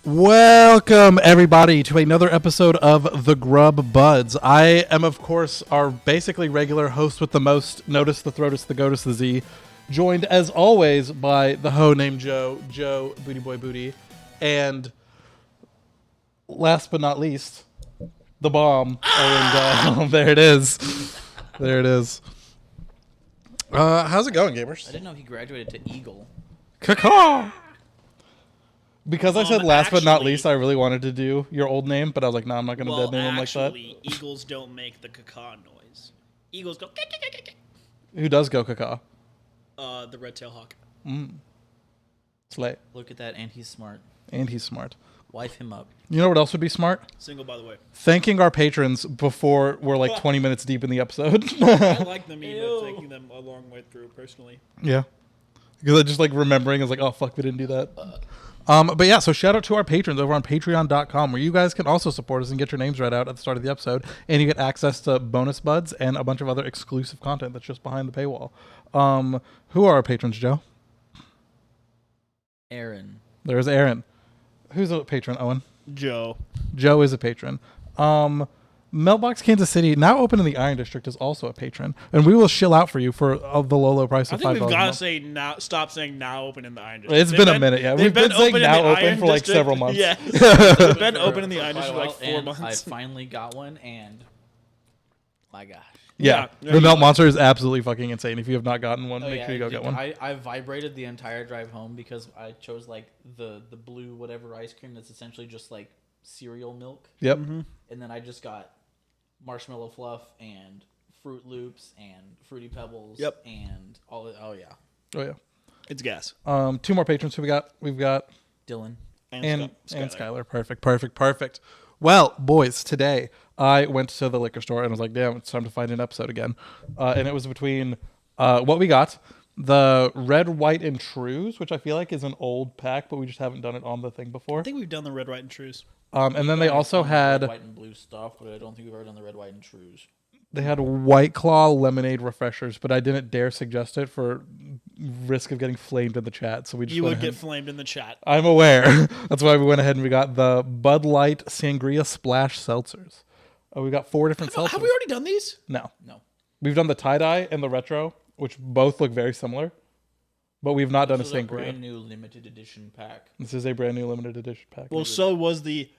Welcome, everybody, to another episode of the Grub Buds. I am, of course, our basically regular host with the most. Notice the throatus, the goatus, the Z. Joined, as always, by the hoe named Joe. Joe, Booty Boy Booty. And last but not least, the bomb. And there it is. There it is. How's it going, gamers? I didn't know he graduated to Eagle. Caw. Because I said last but not actually- least, I really wanted to do your old name, but I was like, no, I'm not going to dead name him like that. Eagles don't make the caca noise. Eagles go. Who does go caca? The red-tailed hawk. Slay. Look at that, and he's smart. And he's smart. Wife him up. You know what else would be smart? Single, by the way. Thanking our patrons before we're like 20 minutes deep in the episode. I like them even taking them a long way through, personally. Yeah. Because I just like remembering, I was like, oh, fuck, we didn't do that. But yeah, so shout out to our patrons over on patreon.com where you guys can also support us and get your names read out at the start of the episode. And you get access to bonus buds and a bunch of other exclusive content that's just behind the paywall. Who are our patrons, Joe? Aaron. There's Aaron. Who's a patron, Owen? Joe. Joe is a patron. Meltbox Kansas City, now open in the Iron District, is also a patron. And we will shill out for you for the low price I of $5 think we've a got to month. say now. Stop saying now open in the Iron District. It's been a minute, yeah. We've been saying now open for like several months. Yeah. They've been open in the Iron Quite a District for like while, 4 and months. I finally got one, and my gosh. Yeah, Yeah. the Melt Monster is absolutely fucking insane. If you have not gotten one, Oh, make yeah, sure you go get one. I vibrated the entire drive home because I chose like the blue whatever ice cream that's essentially just like cereal milk. Yep. Mm-hmm. And then I just got marshmallow fluff and Fruit Loops and Fruity Pebbles. Yep. And all the, oh yeah. Oh yeah. It's gas. Two more patrons. Who we got? We've got Dylan. and Skylar. Skylar. Perfect. Well, boys, today I went to the liquor store and was like, damn, it's time to find an episode again. And it was between what we got, the Red, White, and Trues, which I feel like is an old pack, but we just haven't done it on the thing before. I think we've done the red, white, and trues. And then they also had red, white, and blue stuff, but I don't think we've ever done the red, white, and trues. they had White Claw lemonade refreshers, but I didn't dare suggest it for risk of getting flamed in the chat. So we just You went would ahead. get flamed in the chat. I'm aware. That's why we went ahead and we got the Bud Light Sangria Splash Seltzers. We got 4 different seltzers. Have we already done these? No. No. We've done the tie-dye and the retro, which both look very similar. But we've not done a This is a Sangria. brand new limited edition pack. This is a brand new limited edition pack. Well, so was the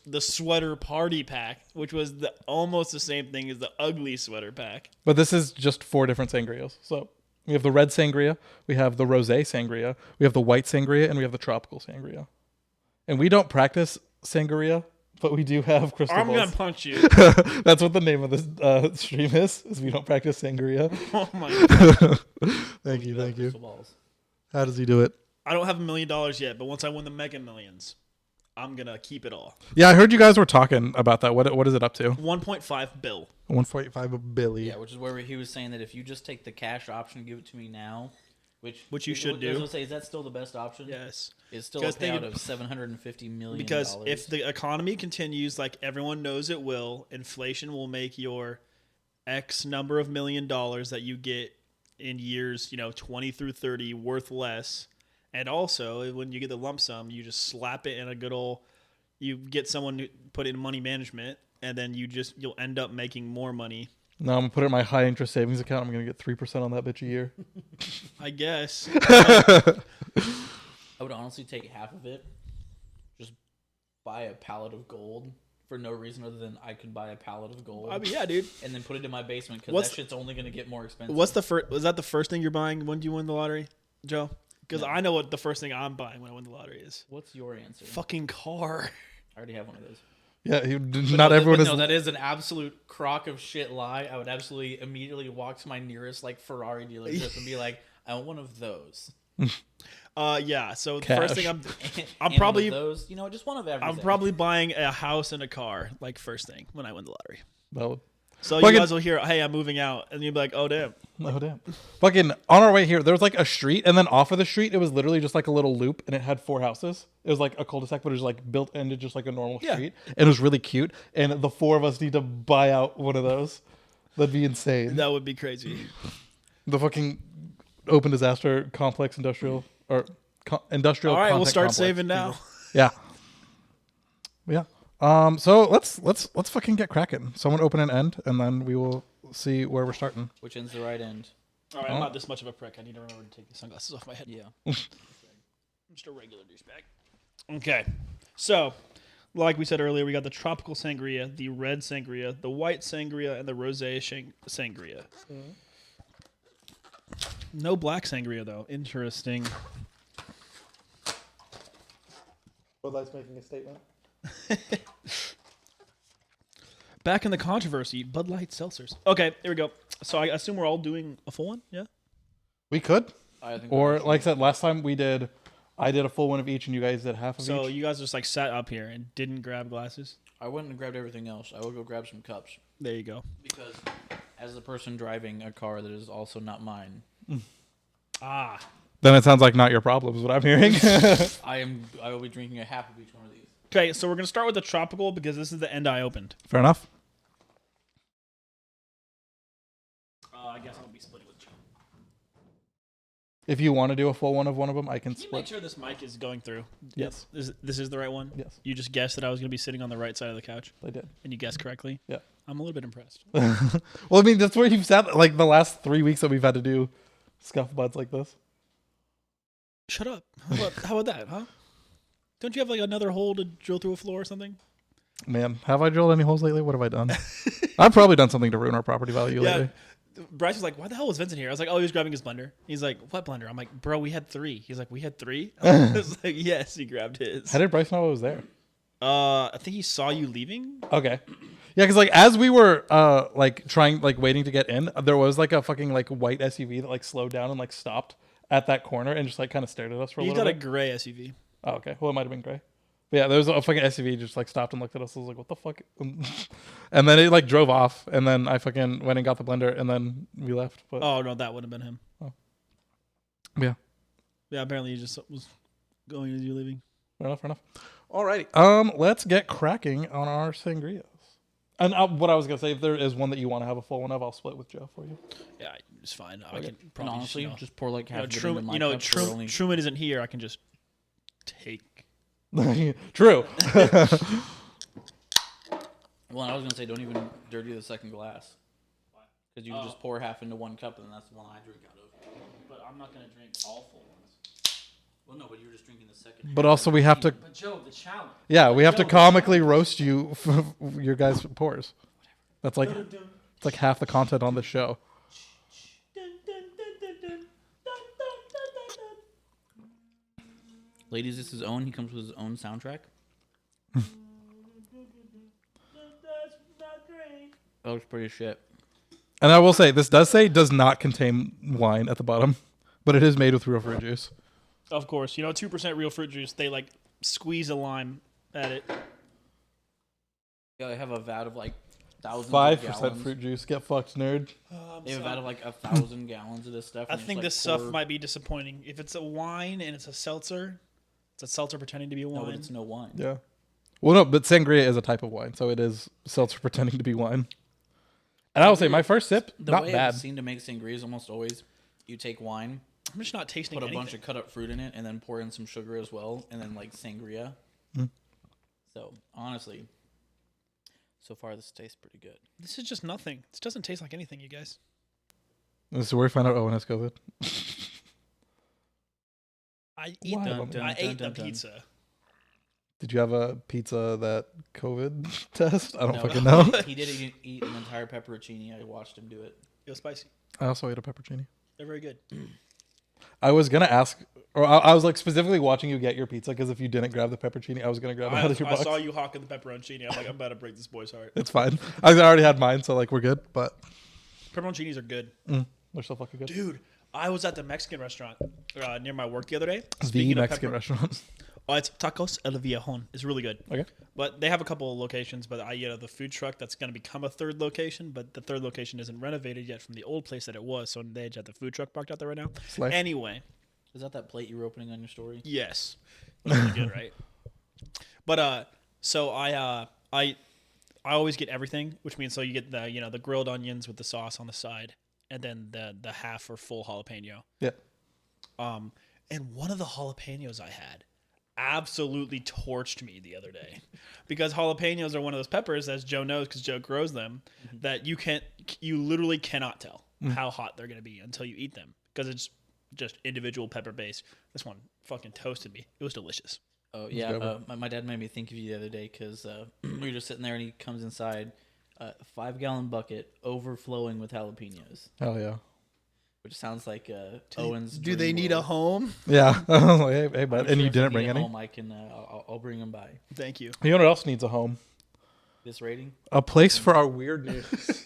the sweater party pack, which was almost the same thing as the ugly sweater pack. But this is just 4 different sangrias. So we have the red sangria, we have the rosé sangria, we have the white sangria, and we have the tropical sangria. And we don't practice sangria, but we do have crystal I'm balls. gonna punch you. That's what the name of this stream is we don't practice sangria. Oh my god! Thank you. Crystal balls. How does he do it? I don't have $1 million yet, but once I win the Mega Millions, I'm gonna keep it all. Yeah, I heard you guys were talking about that. What is it up to? 1.5 bill. 1.5 billion. Yeah, which is where he was saying that if you just take the cash option and give it to me now, Which you should I was do. gonna say, is that still the best option? Yes. It's still a Because they payout could- of $750 million. Because if the economy continues like everyone knows it will, inflation will make your X number of $1 million that you get in years, 20 through 30 worth less. And also, when you get the lump sum, you just slap it in a good old, you get someone to put it in money management, and then you'll end up making more money. No, I'm gonna put it in my high interest savings account. I'm gonna get 3% on that bitch a year. I guess. I would honestly take half of it, just buy a pallet of gold for no reason other than I could buy a pallet of gold. I mean, yeah, dude. And then put it in my basement because What's- that shit's only gonna get more expensive. Was that the first thing you're buying when you win the lottery, Joe? Because I know what the first thing I'm buying when I win the lottery is. What's your answer? Fucking car. I already have one of those. Yeah, But not everyone is. No, that is an absolute crock of shit lie. I would absolutely immediately walk to my nearest Ferrari dealership and be like, I want one of those. Yeah. So the Cash. first thing And probably- one of those, just one of everything. I'm probably buying a house and a car, like first thing when I win the lottery. Valid. So Fucking- you guys will hear, "Hey, I'm moving out," and you'll be like, "Oh damn." Oh damn! Fucking on our way here, there was like a street, and then off of the street, it was literally just like a little loop, and it had 4 houses. It was like a cul-de-sac, but it was like built into just like a normal Yeah. street, and it was really cute. And the 4 of us need to buy out one of those. That'd be insane. That would be crazy. The fucking open disaster complex industrial or industrial. All right, we'll content start complex. saving now. Yeah. Yeah. So let's fucking get cracking. Someone open an end, and then we will see where we're starting. Which end's the right end? All right, I'm not this much of a prick. I need to remember to take the sunglasses off my head. Yeah. I'm just a regular douchebag. Okay. So, like we said earlier, we got the tropical sangria, the red sangria, the white sangria, and the rosé sangria. No black sangria, though. Interesting. Bud Light's making a statement. Back in the controversy, Bud Light seltzers. Okay, there we go. So I assume we're all doing a full one, yeah? We could. I think Or, like I said, last time I did a full one of each, and you guys did half of each. So you guys just like sat up here and didn't grab glasses? I went and grabbed everything else. I will go grab some cups. There you go. Because as the person driving a car that is also not mine, Ah. Then it sounds like not your problem is what I'm hearing. I will be drinking a half of each one of these. Okay, so we're going to start with the tropical because this is the end I opened. Fair enough. I guess I'll be splitting with Joe. If you want to do a full one of them, I can Can you split. make sure this mic is going through? Yes. This is the right one? Yes. You just guessed that I was going to be sitting on the right side of the couch, I did. and you guessed correctly? Yeah. I'm a little bit impressed. Well, I mean, that's where you've sat, like, the last 3 weeks that we've had to do scuff buds like this. Shut up. How about that, huh? Don't you have like another hole to drill through a floor or something? Man, have I drilled any holes lately? What have I done? I've probably done something to ruin our property value lately. Bryce was like, why the hell was Vinzent here? I was like, oh, he was grabbing his blender. He's like, what blender? I'm like, bro, we had 3. He's like, we had 3? I was like, yes, he grabbed his. How did Bryce know I was there? I think he saw you leaving. Okay. Yeah, because, like, as we were, waiting to get in, there was, like, a fucking, like, white SUV that, like, slowed down and, like, stopped at that corner and just, like, kind of stared at us for a He's little got bit. a gray SUV. Oh, okay. Well, it might have been gray. But yeah, there was a fucking SUV just, like, stopped and looked at us. I was like, what the fuck? And then it, like, drove off. And then I fucking went and got the blender, and then we left. But Oh, no, that would have been him. yeah. Yeah, apparently he just was going as you leaving. Fair enough. Alrighty. Let's get cracking on our sangrias. And what I was gonna say, if there is one that you want to have a full one of, I'll split with Joe for you. Yeah, it's fine. I Okay. can And probably honestly, just pour like half of it into Truman, my cup for only... Truman isn't here. I can just take. True. Well, I was going to say, don't even dirty the second glass. Because you can just pour half into one cup, and that's the one I drink out of. But I'm not gonna drink all full ones. Well, no, but you were just drinking the second. But also we have to. But Joe, the challenge. Yeah, we have to comically roast you for your guys' pours. That's like it's like half the content on the show. Ladies, this is Owen. He comes with his own soundtrack. That looks pretty shit. And I will say, this does not contain wine at the bottom, but it is made with real fruit juice. Of course, 2% real fruit juice. They like squeeze a lime at it. Yeah, they have a vat of like thousands of 5% gallons. fruit juice. Get fucked, nerd. They have a vat of like 1,000 gallons of this stuff. I and think just, this like, stuff might be disappointing. If it's a wine and it's a seltzer, it's a seltzer pretending to be a No, wine. but it's no wine. Yeah. Well, no, but sangria is a type of wine, so it is seltzer pretending to be wine. And I will say, my first sip, The not way bad. I've seen to make sangria is almost always you take wine, I'm just not tasting put a anything. bunch of cut up fruit in it, and then pour in some sugar as well, and then like sangria. So honestly, so far this tastes pretty good. This is just nothing. This doesn't taste like anything, you guys. This is where we find out Owen has COVID. I eat Why? the, I ate the Dun, dun. pizza. Did you have a pizza that COVID test? I don't No. fucking know. He did eat an entire pepperoncini. I watched him do it. It was spicy. I also ate a pepperoni. They're very good. I was gonna ask, or I was like specifically watching you get your pizza because if you didn't grab the pepperoni, I was gonna grab it out of your I box. saw you hawking the pepperoncini. I'm like, I'm about to break this boy's heart. It's fine. I already had mine, so like we're good. But Pepperoncinis are good. they're still fucking good. Dude, I was at the Mexican restaurant near my work the other day. The Speaking of Mexican restaurant. Oh, it's Tacos El Viejon. It's really good. Okay. But they have a couple of locations, but the food truck that's going to become a third location, but the third location isn't renovated yet from the old place that it was, so they just have the food truck parked out there right now. Slay. Anyway, Is that plate you were opening on your story? yes. Really good, right? But so I always get everything, which means so you get the grilled onions with the sauce on the side, and then the half or full jalapeno. Yeah. And one of the jalapenos I had absolutely torched me the other day because jalapenos are one of those peppers, as Joe knows because Joe grows them, that you literally cannot tell how hot they're going to be until you eat them because it's just individual pepper base. This one fucking toasted me. It was delicious. Oh yeah, my dad made me think of you the other day because we were just sitting there and he comes inside, 5-gallon bucket overflowing with jalapenos. Hell yeah. Which sounds like Owen's. Do they need a home? Yeah. Hey, bud. I'm And sure you if didn't they bring need a any? home, I can. I'll bring them by. Thank you. You know what else needs a home? This rating. A place for our weird news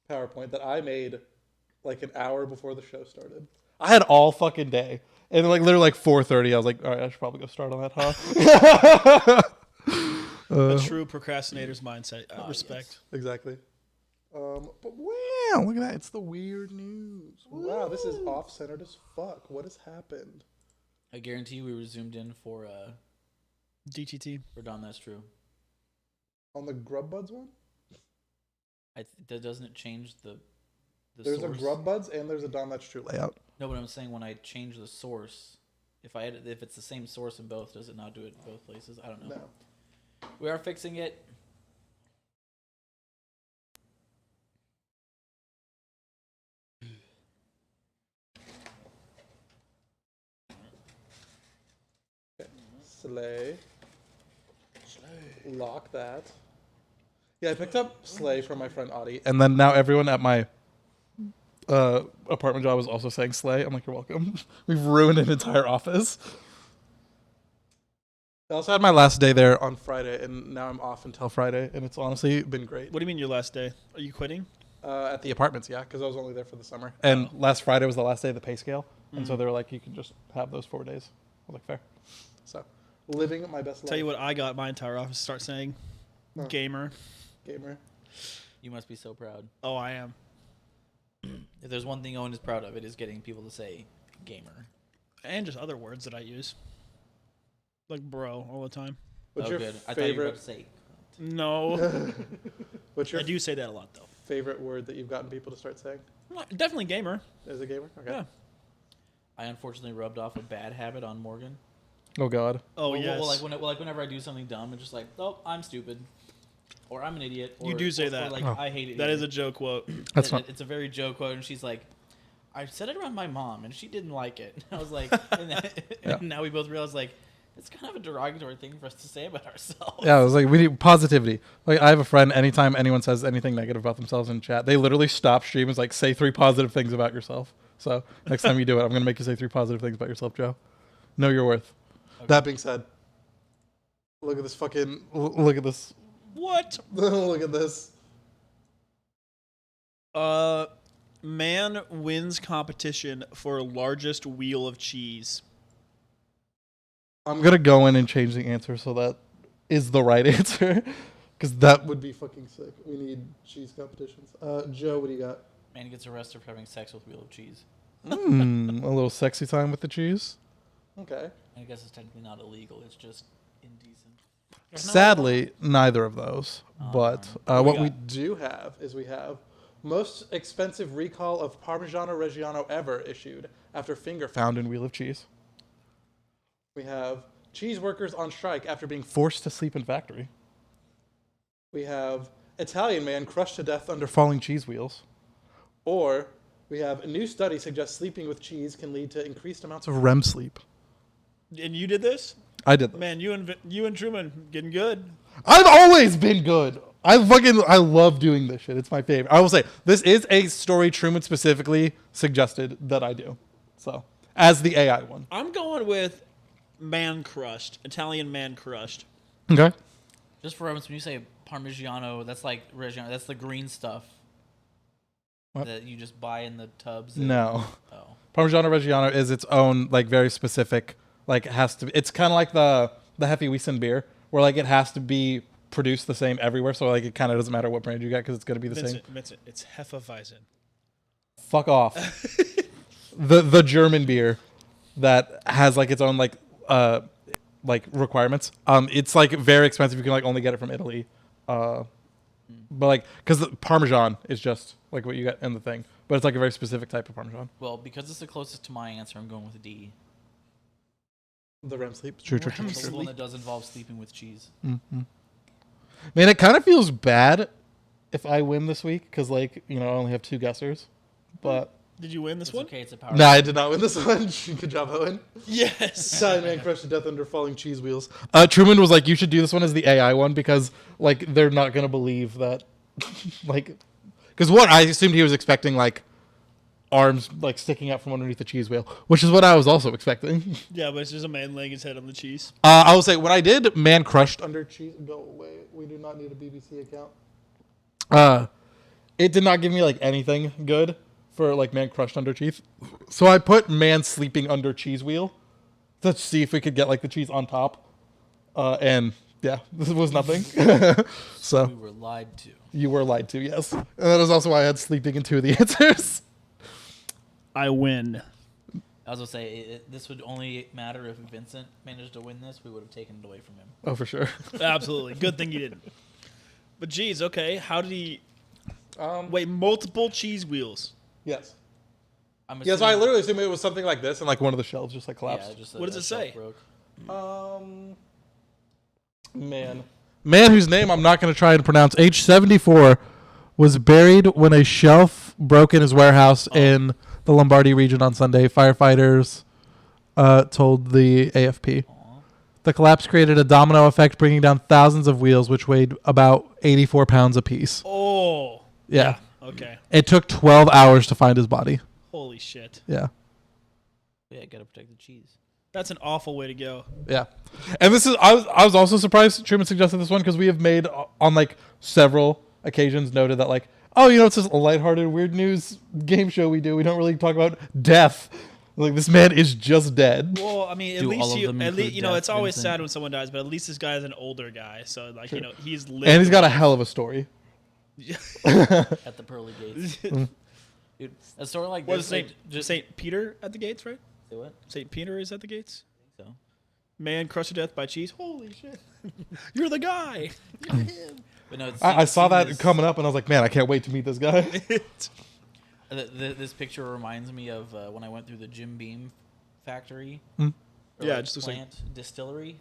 PowerPoint that I made like an hour before the show started. I had all fucking day. And like literally like 4:30, I was like, all right, I should probably go start on that, huh? A true procrastinator's mindset. Respect. Yes, exactly. But wow, look at that. It's the weird news. Wow, this is off-centered as fuck. What has happened? I guarantee you we were zoomed in for DTT. for Don. That's true. On the Grub Buds one? That doesn't change the There's source. a Grub Buds and there's a Don That's True layout. No, but I'm saying when I change the source, if it's the same source in both, does it not do it in both places? I don't know. No. We are fixing it. Slay. Lock that. Yeah, I picked up Slay from my friend Audie. And then now everyone at my apartment job is also saying Slay. I'm like, you're welcome. We've ruined an entire office. I also had my last day there on Friday, and now I'm off until Friday, and it's honestly been great. What do you mean your last day? Are you quitting? At the apartments, yeah, because I was only there for the summer. And last Friday was the last day of the pay scale, and so they were like, you can just have those 4 days. I was like, fair. So, living my best life. Tell you what, I got my entire office to start saying. Gamer. You must be so proud. Oh, I am. If there's one thing Owen is proud of, it is getting people to say gamer. And just other words that I use. Like bro all the time. What's your good. I thought you were about to say. No. What's your I do say that a lot, though. favorite word that you've gotten people to start saying? Definitely gamer. As a gamer? Okay. Yeah. I unfortunately rubbed off a bad habit on Morgan. Oh, God. Oh, well, yes. Whenever I do something dumb, it's just like, oh, I'm stupid. Or I'm an idiot. Or, You do say that. Or like, Oh. I hate it. That is a joke quote. That's not. It's a very joke quote, and she's like, I said it around my mom, and she didn't like it. And I was like, and now we both realize, like, it's kind of a derogatory thing for us to say about ourselves. Yeah, I was like, we need positivity. Like, I have a friend, anytime anyone says anything negative about themselves in chat, they literally stop stream and is like, say 3 positive things about yourself. So, next time you do it, I'm going to make you say 3 positive things about yourself, Joe. Know your worth. Okay. That being said, look at this fucking, look at this. What? Look at this. Man wins competition for largest wheel of cheese. I'm going to go in and change the answer so that is the right answer. Because that would be fucking sick. We need cheese competitions. Joe, what do you got? Man gets arrested for having sex with wheel of cheese. A little sexy time with the cheese. Okay. I guess it's technically not illegal. It's just indecent. Sadly, neither of those. But what we got? do have is we have most expensive recall of Parmigiano Reggiano ever issued after finger found in wheel of cheese. We have cheese workers on strike after being forced to sleep in factory. We have Italian man crushed to death under falling cheese wheels. Or we have a new study suggests sleeping with cheese can lead to increased amounts of REM sleep. And you did this? I did this. Man, you and Truman getting good. I've always been good. I love doing this shit. It's my favorite. I will say, this is a story Truman specifically suggested that I do. So, as the AI one. I'm going with man crushed. Italian man crushed. Okay. Just for reference, when you say Parmigiano, that's like Reggiano. That's the green stuff that you just buy in the tubs. No. Oh. Parmigiano Reggiano is its own, like, very specific, like, it has to, it's kind of like the Hefeweizen beer, where, like, it has to be produced the same everywhere, so, like, it kind of doesn't matter what brand you get, because it's going to be the same. Vincent, it's Hefeweizen. Fuck off. the German beer that has, like, its own, like requirements. It's, like, very expensive. You can, like, only get it from Italy. But, like, because the Parmesan is just, like, what you get in the thing. But it's, like, a very specific type of Parmesan. Well, because it's the closest to my answer, I'm going with D. The REM sleep. True. It's the one that does involve sleeping with cheese. Mm-hmm. Man, it kind of feels bad if I win this week because, like, I only have 2 guessers. But Did you win this one? Okay, it's a power. no, I did not win this one. Good job, Owen. Yes. Italian man crushed to death under falling cheese wheels. Truman was like, "You should do this one as the AI one because, like, they're not gonna believe that, like, because what I assumed he was expecting like arms like sticking out from underneath the cheese wheel, which is what I was also expecting. Yeah, but it's just a man laying his head on the cheese. I will say when I did man crushed under cheese. Go away. We do not need a BBC account. It did not give me like anything good for like man crushed under cheese, so I put man sleeping under cheese wheel to see if we could get like the cheese on top, and yeah, this was nothing. So We were lied to. you were lied to, yes, and that is also why I had sleeping in 2 of the answers. I win. I was gonna say this would only matter if Vinzent managed to win this. We would have taken it away from him. Oh, for sure. Absolutely. Good thing you didn't. But geez, okay. How did he? Wait, multiple cheese wheels. Yes. I'm Yes, I literally assumed it was something like this, and like one of the shelves just like collapsed. Yeah, just What does it say? Broke. Man whose name I'm not going to try and pronounce, age 74, was buried when a shelf broke in his warehouse in the Lombardy region on Sunday. Firefighters told the AFP. The collapse created a domino effect, bringing down thousands of wheels, which weighed about 84 pounds apiece. Oh. Yeah. Okay. It took 12 hours to find his body. Holy shit. Yeah. Yeah, gotta protect the cheese. That's an awful way to go. Yeah. And this is I was also surprised Truman suggested this one because we have made on like several occasions noted that like, oh, it's just a lighthearted weird news game show we do. We don't really talk about death. Like, this man is just dead. Well, I mean, Do all of them include death, it's always Vincent? sad when someone dies, but at least this guy is an older guy, so like, Sure. he's lived. And he's got a hell of a story. At the pearly gates. Dude, a story like What this. is Like, just Saint Peter at the gates, right? say what? Saint Peter is at the gates. So Man crushed to death by cheese. Holy shit! You're the guy. You're him. but no, I saw that this, coming up, and I was like, man, I can't wait to meet this guy. This picture reminds me of when I went through the Jim Beam factory. Hmm. Or Yeah, like it just looks like- plant distillery.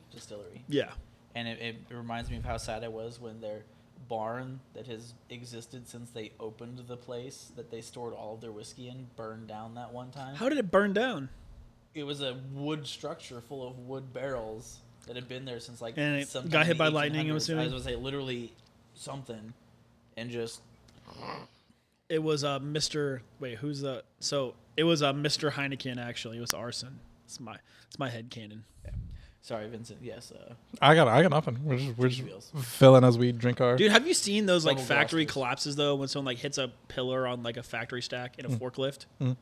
Yeah. And it reminds me of how sad I was when their barn that has existed since they opened the place that they stored all of their whiskey in burned down that one time. How did it burn down? It was a wood structure full of wood barrels that had been there since like And it sometime got in hit the by lightning, I'm 1800s. assuming? I was gonna say literally something, and just It was Mr. Wait, who's the? So it was Mr. Heineken. Actually, it was arson. It's my head canon. sorry, Vincent. Yes, I got nothing. We're just wheels. filling as we drink our... Dude, have you seen those like Double factory Gloucesters. collapses though? When someone like hits a pillar on like a factory stack in a forklift, Mm.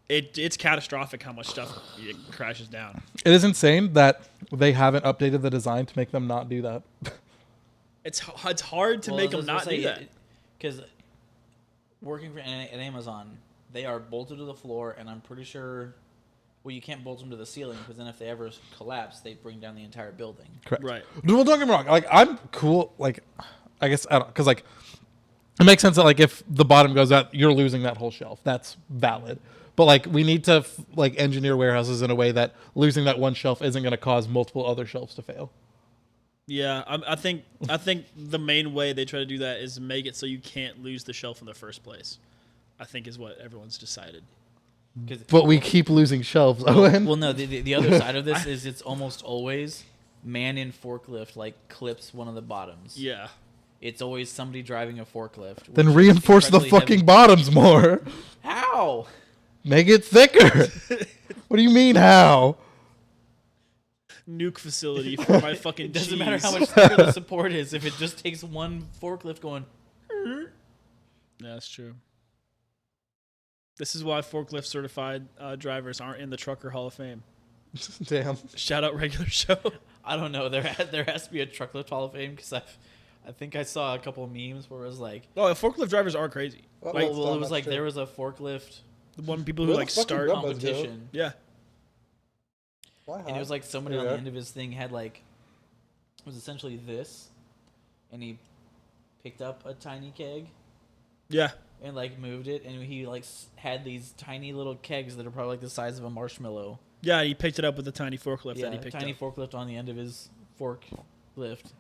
it's catastrophic how much stuff it crashes down. It is insane that they haven't updated the design to make them not do that. It's hard to make them not do that. because working at Amazon, they are bolted to the floor, and I'm pretty sure. Well, you can't bolt them to the ceiling because then if they ever collapse, they bring down the entire building. Correct. Right. Well, don't get me wrong. Like, I'm cool. Like, I guess I don't, because like it makes sense that like if the bottom goes out, you're losing that whole shelf. That's valid. But like we need to like engineer warehouses in a way that losing that one shelf isn't going to cause multiple other shelves to fail. Yeah, I think the main way they try to do that is make it so you can't lose the shelf in the first place. I think is what everyone's decided. But we keep losing shelves, Owen. Well, no, the other side of this is it's almost always man in forklift like clips one of the bottoms. Yeah. It's always somebody driving a forklift. Then which is reinforce the incredibly fucking heavy. bottoms more. How? Make it thicker. What do you mean how? Nuke facility for my fucking It doesn't cheese. matter how much thicker the support is if it just takes one forklift going. Yeah, that's true. This is why forklift certified drivers aren't in the Trucker Hall of Fame. Damn. Shout out regular show. I don't know. There has to be a trucklift Hall of Fame because I think I saw a couple of memes where it was like, Oh, forklift drivers are crazy. Well, Like, well, it was like there was a forklift the one people who Where the like fuck did start. Grub Buds go? competition, Yeah. and it was like somebody There on you the are. end of his thing had like it was essentially this, and he picked up a tiny keg, Yeah. and like moved it, and he like had these tiny little kegs that are probably like the size of a marshmallow. Yeah, he picked it up with a tiny forklift Yeah, that he picked tiny up. forklift on the end of his forklift,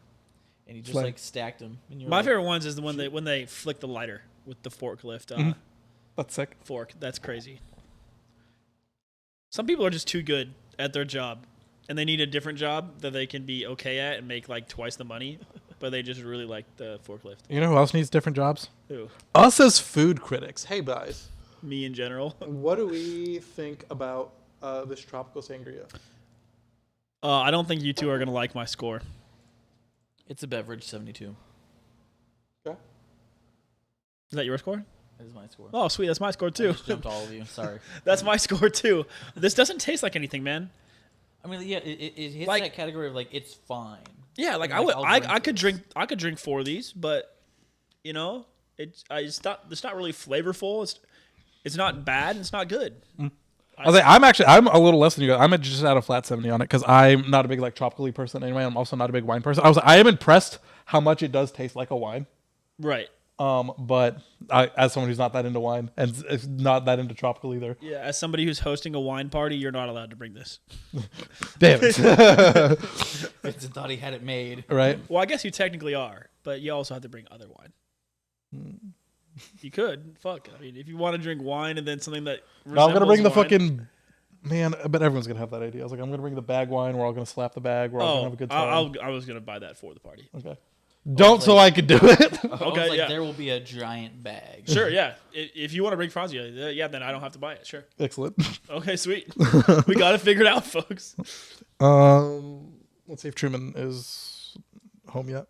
and he just Flame. like stacked them. And My favorite ones is the one when they flick the lighter with the forklift That's sick. fork. That's crazy. Some people are just too good at their job, and they need a different job that they can be okay at and make like twice the money, but they just really like the forklift. You know who else needs different jobs? Who? Us as food critics. Hey, guys. Me in general. What do we think about this tropical sangria? I don't think you two are gonna like my score. It's a beverage 72. Okay. Is that your score? That is my score. Oh, sweet. That's my score I too. just jumped all of you. Sorry. That's my score too. This doesn't taste like anything, man. I mean, yeah, it hits Like- that category of like it's fine. Yeah, like And, I could this. drink 4 of these, but you know, it's not really flavorful. It's not bad. It's not good. I was like, I'm a little less than you guys. I'm just at a flat 70 on it because I'm not a big like tropically person anyway. I'm also not a big wine person. I am impressed how much it does taste like a wine. Right. But as someone who's not that into wine and is not that into tropical either. Yeah. As somebody who's hosting a wine party, you're not allowed to bring this. Damn it. Vincent thought he had it made. Right? Well, I guess you technically are, but you also have to bring other wine. You could. Fuck. I mean, if you want to drink wine and then something that No, I'm gonna bring the wine- fucking man. I bet everyone's gonna have that idea. I was like, I'm gonna bring the bag wine. We're all gonna slap the bag. We're all gonna have a good time. I was gonna buy that for the party. Okay. Don't so I could do it. Okay, Like, yeah. there will be a giant bag. Sure, yeah. If you want to bring Franzia, yeah, then I don't have to buy it. Sure. Excellent. Okay, sweet. We got it figured out, folks. Let's see if Truman is home yet.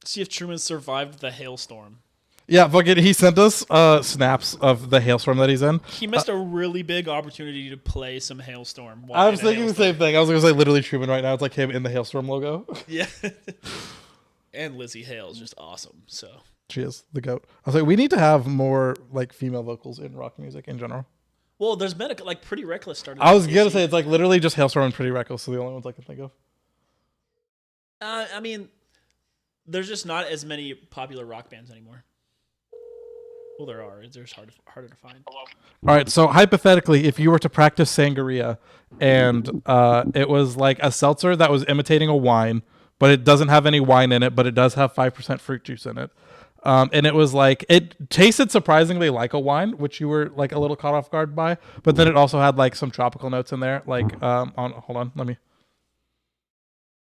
See if Truman survived the hailstorm. Yeah, fucking. He sent us snaps of the hailstorm that he's in. He missed a really big opportunity to play some hailstorm. I was thinking the same thing. I was gonna say literally Truman right now. It's like him in the hailstorm logo. Yeah. And Lizzie Hale is just awesome. So She is the goat. I was like, we need to have more like female vocals in rock music in general. well, there's been like Pretty Reckless started. I was gonna say it's like literally just hailstorm and Pretty Reckless. So the only ones I can think of. I mean, there's just not as many popular rock bands anymore. Well, there are. There's harder to find. All right. So hypothetically, if you were to practice Sangaria, and it was like a seltzer that was imitating a wine, but it doesn't have any wine in it, but it does have 5% fruit juice in it. And it was like, it tasted surprisingly like a wine, which you were like a little caught off guard by. But then it also had like some tropical notes in there. Like, hold on,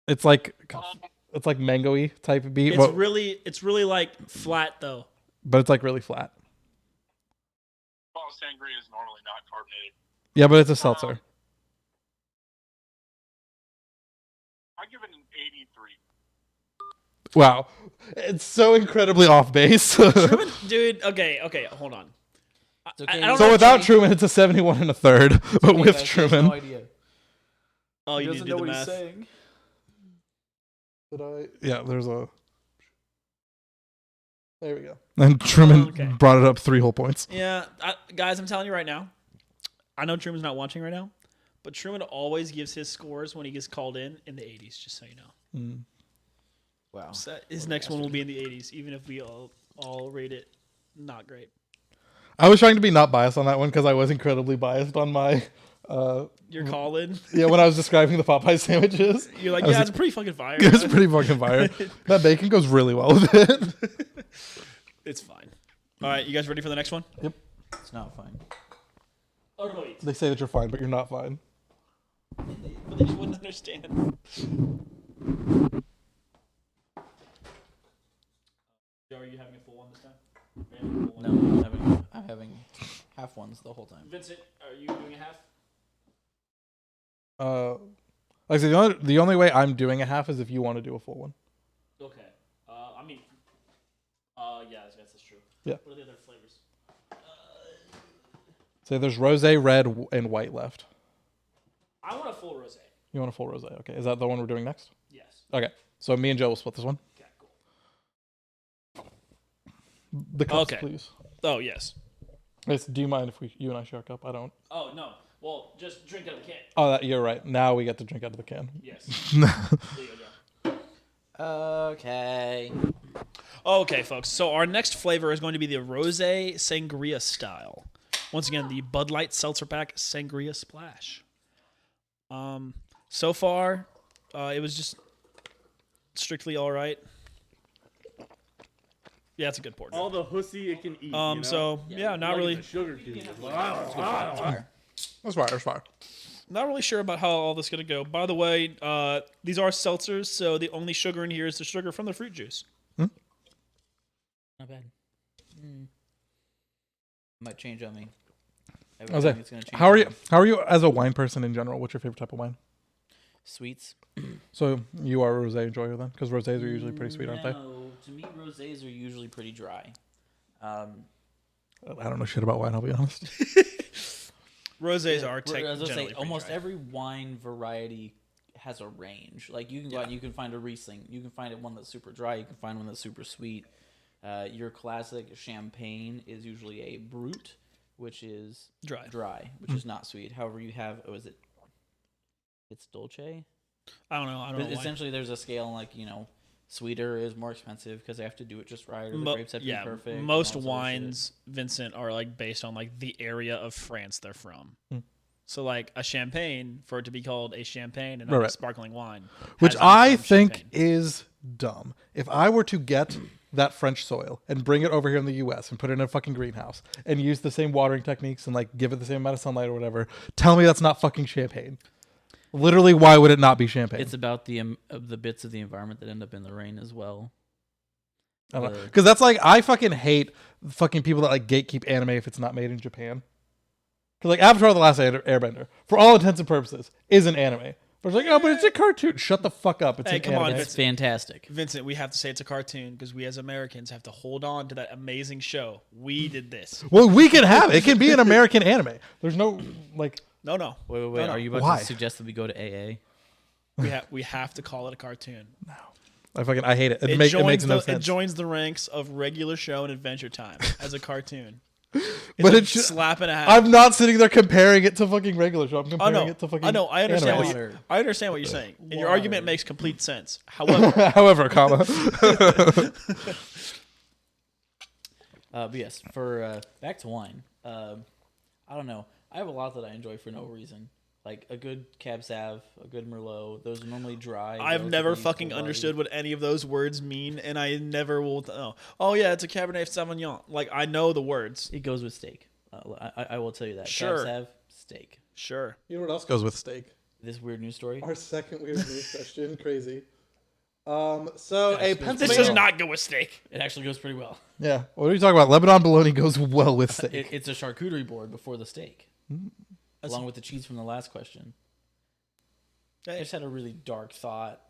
it's like mango-y type of beat. It's really like flat though. But it's like really flat. Well, sangria is normally not carbonated. Yeah, but it's a seltzer. I give it an 83. Wow. It's so incredibly off base. Truman, dude. Okay, hold on. It's okay. I don't So know. without Truman, it's a 71 and a third. But with Truman. No idea. Oh, He you need doesn't to know do the what he's math. saying. Yeah, there's a. There we go. And Truman Okay. brought it up 3 whole points. Yeah, guys, I'm telling you right now. I know Truman's not watching right now, but Truman always gives his scores when he gets called in the 80s. Just so you know. Wow. So his next one will be in the 80s, even if we all rate it not great. I was trying to be not biased on that one because I was incredibly biased on my. Your call in. Yeah, when I was describing the Popeye sandwiches. You're like, I was yeah, it's pretty fucking fire. It was pretty fucking fire. That bacon goes really well with it. It's fine. All right, you guys ready for the next one? Yep. It's not fine. Oh, no, wait. They say that you're fine, but you're not fine. But they just wouldn't understand. Joe, are you having a full one this time? Are you having a full one? No, I'm having half ones the whole time. Vincent, are you doing a half? Like I said, the only way I'm doing a half is if you want to do a full one. Okay. Yeah, I guess that's true. Yeah. What are the other flavors? So there's rosé, red, and white left. I want a full rosé. You want a full rosé? Okay. Is that the one we're doing next? Yes. Okay. So me and Joe will split this one. Okay, cool. The cups, Okay. please. Oh, yes. Do you mind if you and I share a cup? I don't. Oh, no. Well, just drink out of the can. Oh, you're right. Now we get to drink out of the can. Yes. There you go. Okay. Okay, folks. So our next flavor is going to be the Rosé Sangria style. Once again, the Bud Light Seltzer Pack Sangria Splash. So far, it was just strictly all right. Yeah, it's a good pour. All the hussy it can eat. You know? So yeah, not really. The sugar cube. That's fire. Not really sure about how all this is gonna go. By the way, these are seltzers, so the only sugar in here is the sugar from the fruit juice. Not bad. Might change on me. I was like, how are you as a wine person in general? What's your favorite type of wine? Sweets. So you are a rosé enjoyer then, because rosés are usually pretty sweet, aren't they? No, to me, rosés are usually pretty dry. I don't know shit about wine. I'll be honest. Rosés are I was gonna say generally almost dry. every wine variety has a range. Like you can go out and you can find a Riesling. You can find one that's super dry. You can find one that's super sweet. Your classic champagne is usually a brut, which is Dry. which is not sweet. However, you have it's dolce. I don't know. But essentially, there's a scale like sweeter is more expensive because they have to do it just right, or the grapes have to be perfect. Most and all that sort of wines, Vincent, are like based on like the area of France they're from. So like a champagne, for it to be called a champagne and not a sparkling wine, Which has I from think champagne. is dumb. If I were to get that French soil and bring it over here in the U.S. and put it in a fucking greenhouse and use the same watering techniques and like give it the same amount of sunlight or whatever, tell me that's not fucking champagne. Literally, why would it not be champagne? It's about the bits of the environment that end up in the rain as well. Because that's like, I fucking hate fucking people that like gatekeep anime if it's not made in Japan. Because like Avatar: The Last Airbender, for all intents and purposes, is an anime. But it's like, oh, but it's a cartoon. Shut the fuck up. It's Hey, an come anime. on, It's fantastic. Vincent, we have to say it's a cartoon because we as Americans have to hold on to that amazing show. We did this. Well, we can have it. It can be an American anime. There's no like. No. Wait. No. Are you about Why? to suggest that we go to AA? We have to call it a cartoon. I hate it. It joins makes no It sense. joins the ranks of regular show and Adventure Time as a cartoon. But a it should, slap and a half. I'm not sitting there comparing it to fucking regular show. I'm comparing it to fucking. I know. I understand. anime. I understand what you're saying, and your argument makes complete sense. However, However, comma. But yes, for back to wine. I don't know. I have a lot that I enjoy for no reason. Like a good Cab Sav, a good Merlot. Those are normally dry. I've never relatively fucking full-bodied. understood what any of those words mean, and I never will know. Oh yeah, it's a Cabernet Sauvignon. Like I know the words. It goes with steak. I will tell you that. Sure. Cab Sav, steak. Sure. You know what else goes with steak? This weird news story. Our second weird news question. Crazy. So a This Pennsylvania. does not go with steak. It actually goes pretty well. Yeah. What are you talking about? Lebanon Balogna goes well with steak. It's a charcuterie board before the steak, along with the cheese from the last question. I just had a really dark thought.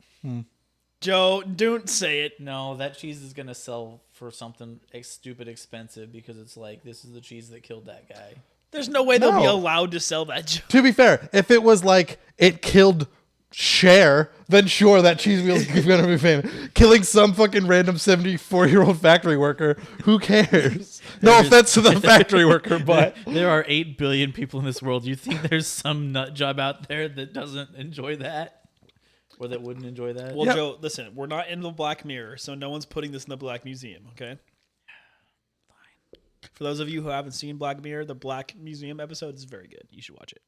Joe, don't say it. No, that cheese is gonna sell for something stupid expensive because it's like this is the cheese that killed that guy. There's no way they'll be No. allowed to sell that. Joe. To be fair, if it was like it killed Cher, then sure, that cheese wheel is going to be famous. Killing some fucking random 74-year-old factory worker, who cares? No offense to the factory worker, but There are 8 billion people in this world. You think there's some nut job out there that doesn't enjoy that? Or that wouldn't enjoy that? Well, Yeah. Joe, listen, we're not in the Black Mirror, so no one's putting this in the Black Museum, okay? For those of you who haven't seen Black Mirror, the Black Museum episode is very good. You should watch it.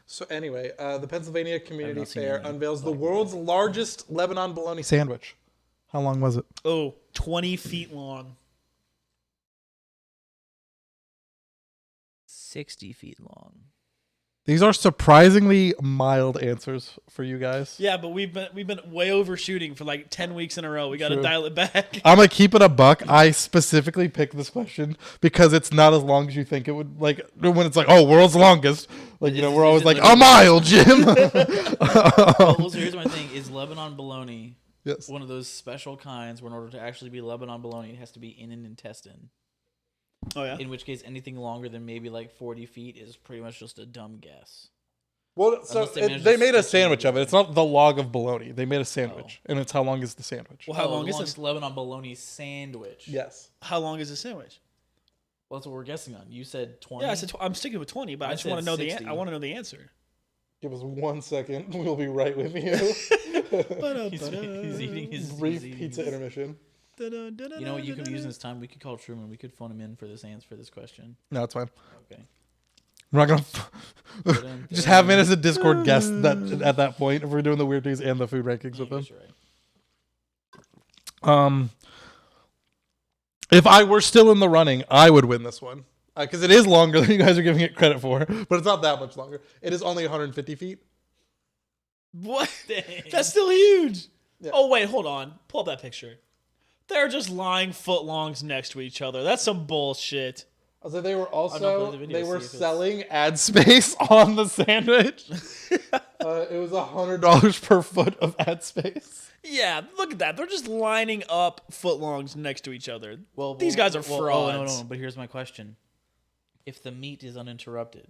So anyway, the Pennsylvania Community not seen Fair any unveils the world's largest Lebanon bologna sandwich. How long was it? Oh, 20 feet long. 60 feet long. These are surprisingly mild answers for you guys. Yeah, but we've been way overshooting for like 10 weeks in a row. We got to True. dial it back. I'm gonna keep it a buck. I specifically picked this question because it's not as long as you think it would. Like when it's like, oh, world's longest. Like Is we're it always like literally- a mile, Jim. Well, so here's my thing. Is Lebanon bologna Yes. one of those special kinds where in order to actually be Lebanon bologna, it has to be in an intestine? Oh, yeah? In which case, anything longer than maybe like 40 feet is pretty much just a dumb guess. Well, so Unless they managed they to made a stitch it sandwich of it. together. It's not the log of bologna. They made a sandwich, and it's how long is the sandwich? Well, how long the is longest this? Lebanon bologna sandwich? Yes. How long is the sandwich? Well, that's what we're guessing on. You said 20. Yeah, I said I'm sticking with 20, but I I just want to said know the 60. I want to know the answer. Give us 1 second. We'll be right with you. He's eating his Brief he's eating pizza his- intermission. You know what you could be using this time? We could call Truman. We could phone him in for this answer for this question. No, it's fine. Okay. We're not gonna just have him in as a Discord guest at that point if we're doing the weird things and the food rankings with him. Right. If I were still in the running, I would win this one because it is longer than you guys are giving it credit for, but it's not that much longer. It is only 150 feet. What? Dang. That's still huge. Yeah. Oh, wait, hold on. Pull up that picture. They're just lying footlongs next to each other. That's some bullshit. I was like, they were they were selling ad space on the sandwich. It was $100 per foot of ad space. Yeah, look at that. They're just lining up footlongs next to each other. Well, these guys are frauds. Oh, no, but here's my question. If the meat is uninterrupted,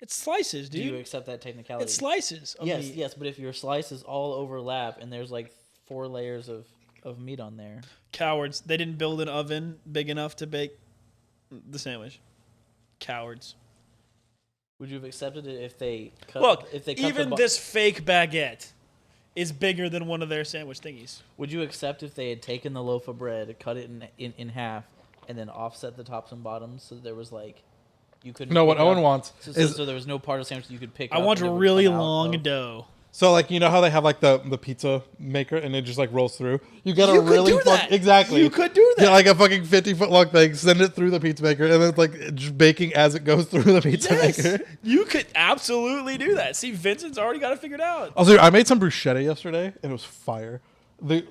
It's slices, dude. do you accept that technicality? It's slices. Of meat. Yes, but if your slices all overlap and there's like 4 layers of meat on there. Cowards. They didn't build an oven big enough to bake the sandwich. Cowards. Would you have accepted it if they cut? Look, if they cut even this fake baguette is bigger than one of their sandwich thingies. Would you accept if they had taken the loaf of bread, cut it in half, and then offset the tops and bottoms so there was like you couldn't? No, what pick Owen up, wants is so there was no part of the sandwich that you could pick. I up want and a it would really come out long of- dough. so like you know how they have like the pizza maker and it just like rolls through. You get You a could really do that. exactly. You could do that. Get like a fucking 50-foot long thing, send it through the pizza maker, and then it's like just baking as it goes through the pizza maker. You could absolutely do that. See, Vincent's already got it figured out. Also, I made some bruschetta yesterday, and it was fire.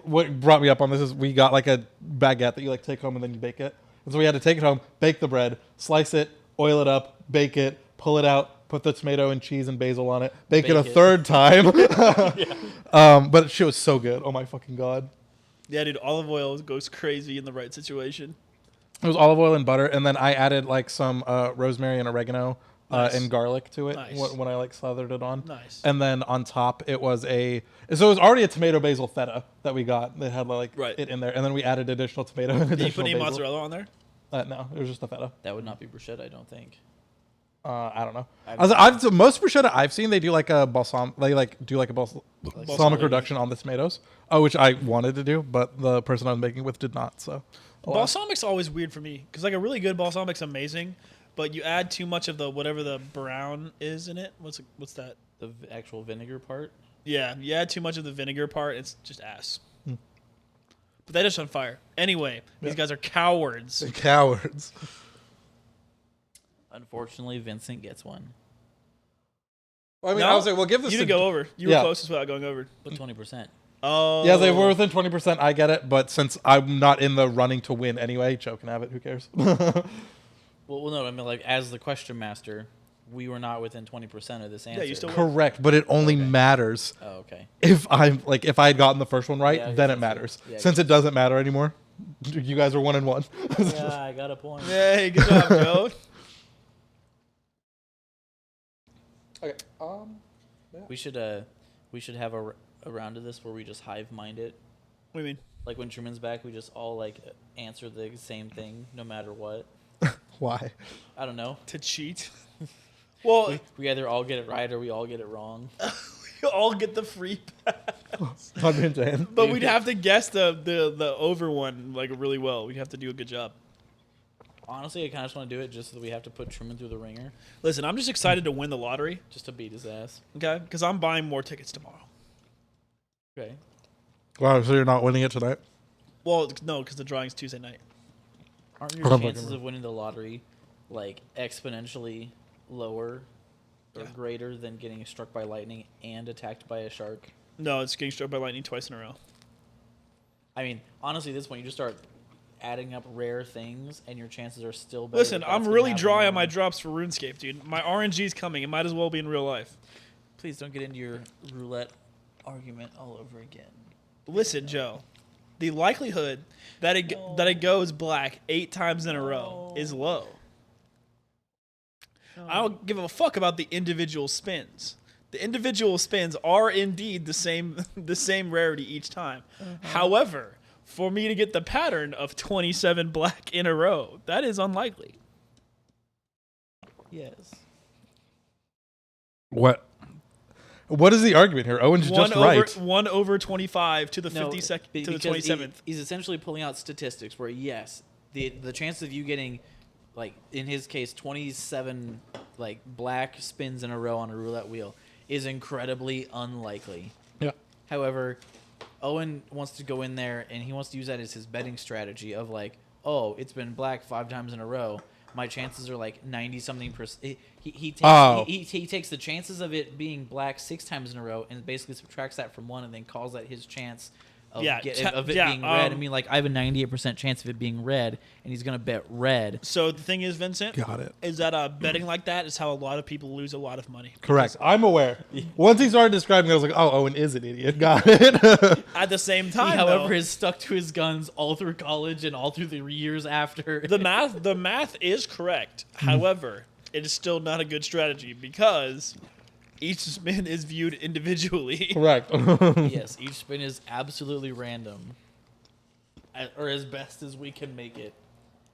What brought me up on this is we got like a baguette that you like take home and then you bake it. And so we had to take it home, bake the bread, slice it, oil it up, bake it, pull it out, put the tomato and cheese and basil on it, bake it a third time. But shit was so good. Oh my fucking god. Yeah, dude, olive oil goes crazy in the right situation. It was olive oil and butter, and then I added like some rosemary and oregano Nice. and garlic to it Nice. when I like slathered it on. Nice. And then on top it was it was already a tomato basil feta that we got that had like Right. it in there, and then we added additional tomato and Did you additional put any basil. mozzarella on there? No, it was just a feta. That would not be bruschetta, I don't think. I don't know. I've- So most bruschetta I've seen, they do like a balsam. They like do like a balsamic balsamic. reduction on the tomatoes. Which I wanted to do, but the person I was making with did not. So Balsamic's always weird for me because like a really good balsamic's amazing, but you add too much of the whatever the brown is in it. What's that? The actual vinegar part. Yeah, you add too much of the vinegar part, it's just ass. But that is on fire. Anyway, these guys are cowards. they're cowards. Unfortunately, Vincent gets one. Well, I mean, No, I was like, well, give this. You to didn't go over. You Yeah. were closest without going over. But 20%. Oh. Yeah, they were within 20%. I get it, but since I'm not in the running to win anyway, Joe can have it. Who cares? Well, no, I mean, like, as the question master, we were not within 20% of this answer. Yeah, you still were. Correct, but it only matters Oh, okay. if if I had gotten the first one right, Yeah, I then guess it that's matters. true. Yeah, I Since it doesn't matter anymore, you guys are 1-1. Yeah, I got a point. Hey, good job, Joe. Okay. We should have a round of this where we just hive mind it. What do you mean? Like when Truman's back, we just all like answer the same thing no matter what. Why? I don't know. To cheat? Well, We either all get it right or we all get it wrong. we all get the free pass. But we'd have to guess the over one like really well. We'd have to do a good job. Honestly, I kind of just want to do it just so that we have to put Truman through the ringer, Listen, I'm just excited to win the lottery, just to beat his ass. okay? Because I'm buying more tickets tomorrow. Okay. Wow, so you're not winning it tonight? Well, no, because the drawing's Tuesday night. Aren't Oh, your my chances God. of winning the lottery like exponentially lower or Yeah. greater than getting struck by lightning and attacked by a shark? No, it's getting struck by lightning twice in a row. I mean, honestly, at this point, you just start adding up rare things, and your chances are still better. Listen, that that's I'm gonna really happen dry on more. my drops for RuneScape, dude. My RNG's coming. It might as well be in real life. Please don't get into your roulette argument all over again. Listen, Joe. The likelihood that it goes black 8 times in a row is low. I don't give a fuck about the individual spins. The individual spins are indeed the same rarity each time. However, for me to get the pattern of 27 black in a row, that is unlikely. Yes. What? What is the argument here? Owen's just right. 1/25 to the No, 52nd to the because 27th. He's essentially pulling out statistics where yes, the chance of you getting, like in his case, 27 like black spins in a row on a roulette wheel is incredibly unlikely. Yeah. However, Owen wants to go in there and he wants to use that as his betting strategy of like, oh, it's been black 5 times in a row. My chances are like 90-something%. He takes the chances of it being black 6 times in a row and basically subtracts that from 1 and then calls that his chance of it being red. I mean, like, I have a 98% chance of it being red, and he's going to bet red. So the thing is, Vincent, Got it. is that betting like that is how a lot of people lose a lot of money. Correct. I'm aware. Once he started describing it, I was like, oh, Owen is an idiot. Got it. At the same He, time, however, has stuck to his guns all through college and all through the years after. the math is correct. However, it is still not a good strategy because each spin is viewed individually. Correct. Yes, each spin is absolutely random, or as best as we can make it.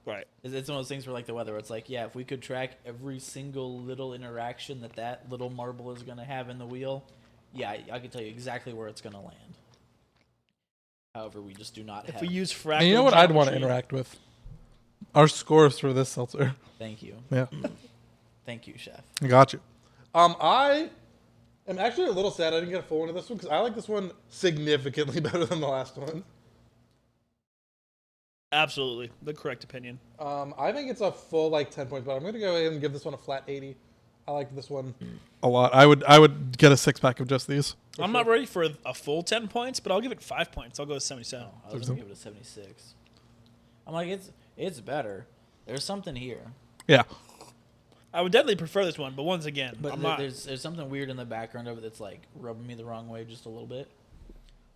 Right. It's one of those things where, like the weather, it's like, yeah, if we could track every single little interaction that little marble is going to have in the wheel, yeah, I can tell you exactly where it's going to land. However, we just do not have. If we use fractal And you know what I'd want to geometry- interact with? Our scores for this seltzer. Thank you. Yeah. Thank you, Chef. I got you. I am actually a little sad I didn't get a full one of this one because I like this one significantly better than the last one. Absolutely. The correct opinion. I think it's a full 10 points, but I'm going to go ahead and give this one a flat 80. I like this one a lot. I would get a 6-pack of just these. I'm not ready for a full 10 points, but I'll give it 5 points. I'll go with 77. I was going to give it a 76. I'm like, it's better. There's something here. Yeah. I would definitely prefer this one, but once again, But I'm not. there's something weird in the background of it that's like rubbing me the wrong way just a little bit.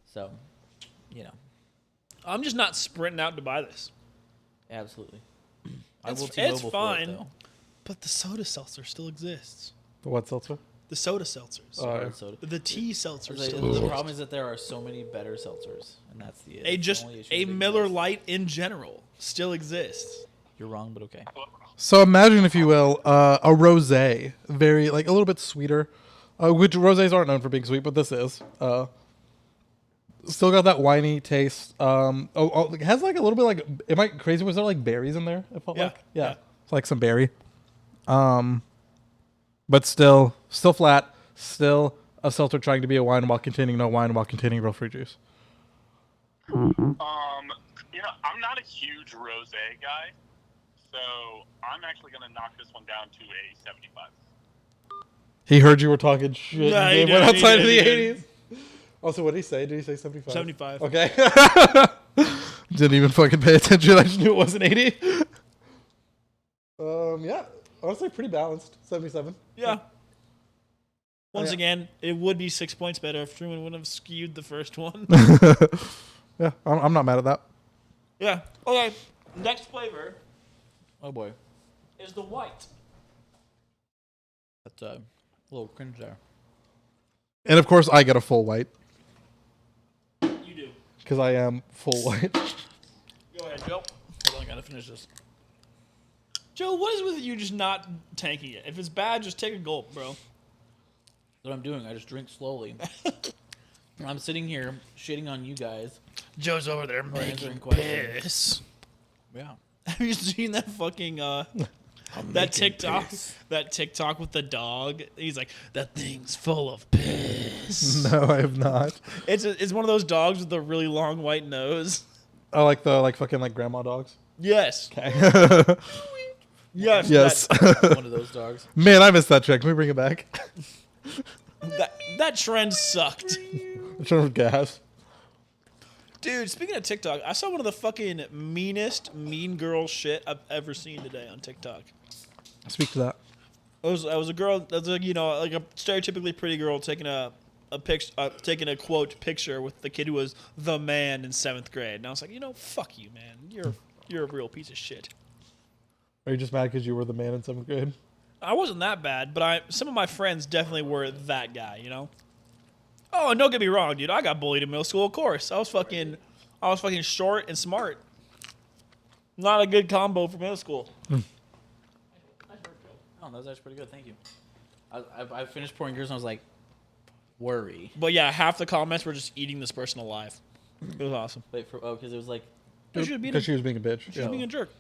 So, I'm just not sprinting out to buy this. absolutely. It's For fine. it, though. But the soda seltzer still exists. The what seltzer? The soda seltzers. Soda. The tea seltzers The, still the exist. problem is that there are so many better seltzers, and that's the only issue A that Miller exists. Lite in general still exists. You're wrong, but okay. So imagine, if you will, a rosé, very a little bit sweeter. Which rosés aren't known for being sweet, but this is. Still got that winey taste. It has a little bit am I crazy? Was there berries in there? It felt Yeah, like yeah. It's like some berry. But still flat. Still a seltzer trying to be a wine while containing no wine while containing real fruit juice. I'm not a huge rosé guy, so I'm actually going to knock this one down to a 75. He heard you were talking shit. Nah, and he they went did, outside of he the did. 80s. Also, what did he say? Did he say 75? 75. Okay. Didn't even fucking pay attention. I just knew it wasn't 80. Yeah. Honestly, pretty balanced. 77. Yeah. Once yeah. again, it would be 6 points better if Truman wouldn't have skewed the first one. Yeah, I'm not mad at that. Yeah. Okay. Next flavor Oh boy, is the white. that's a little cringe there. And of course, I get a full white You do. because I am full white. Go ahead, Joe. Hold on, I gotta finish this. Joe, what is with you just not tanking it? If it's bad, just take a gulp, bro. That's what I'm doing. I just drink slowly. I'm sitting here shitting on you guys. Joe's over there answering making questions. piss. Yeah. Have you seen that fucking that TikTok with the dog? He's like, that thing's full of piss. No, I have not. It's one of those dogs with a really long white nose. I like the fucking grandma dogs. Yes. Okay. Yes. Yes. One of those dogs. Man, I missed that trick. Can we bring it back? That trend sucked. In terms of gas. Dude, speaking of TikTok, I saw one of the fucking meanest mean girl shit I've ever seen today on TikTok. Speak to that. It was a girl, it was a stereotypically pretty girl taking a quote picture with the kid who was the man in 7th grade. And I was like, fuck you, man. You're a real piece of shit. Are you just mad because you were the man in 7th grade? I wasn't that bad, but some of my friends definitely were that guy, Oh, and don't get me wrong, dude. I got bullied in middle school, of course. I was fucking short and smart. Not a good combo for middle school. Oh, that was actually pretty good. Thank you. I finished pouring yours and I was like, worry. But yeah, half the comments were just eating this person alive. It was awesome. Wait for because it was like Because she was being a bitch. She was being a jerk.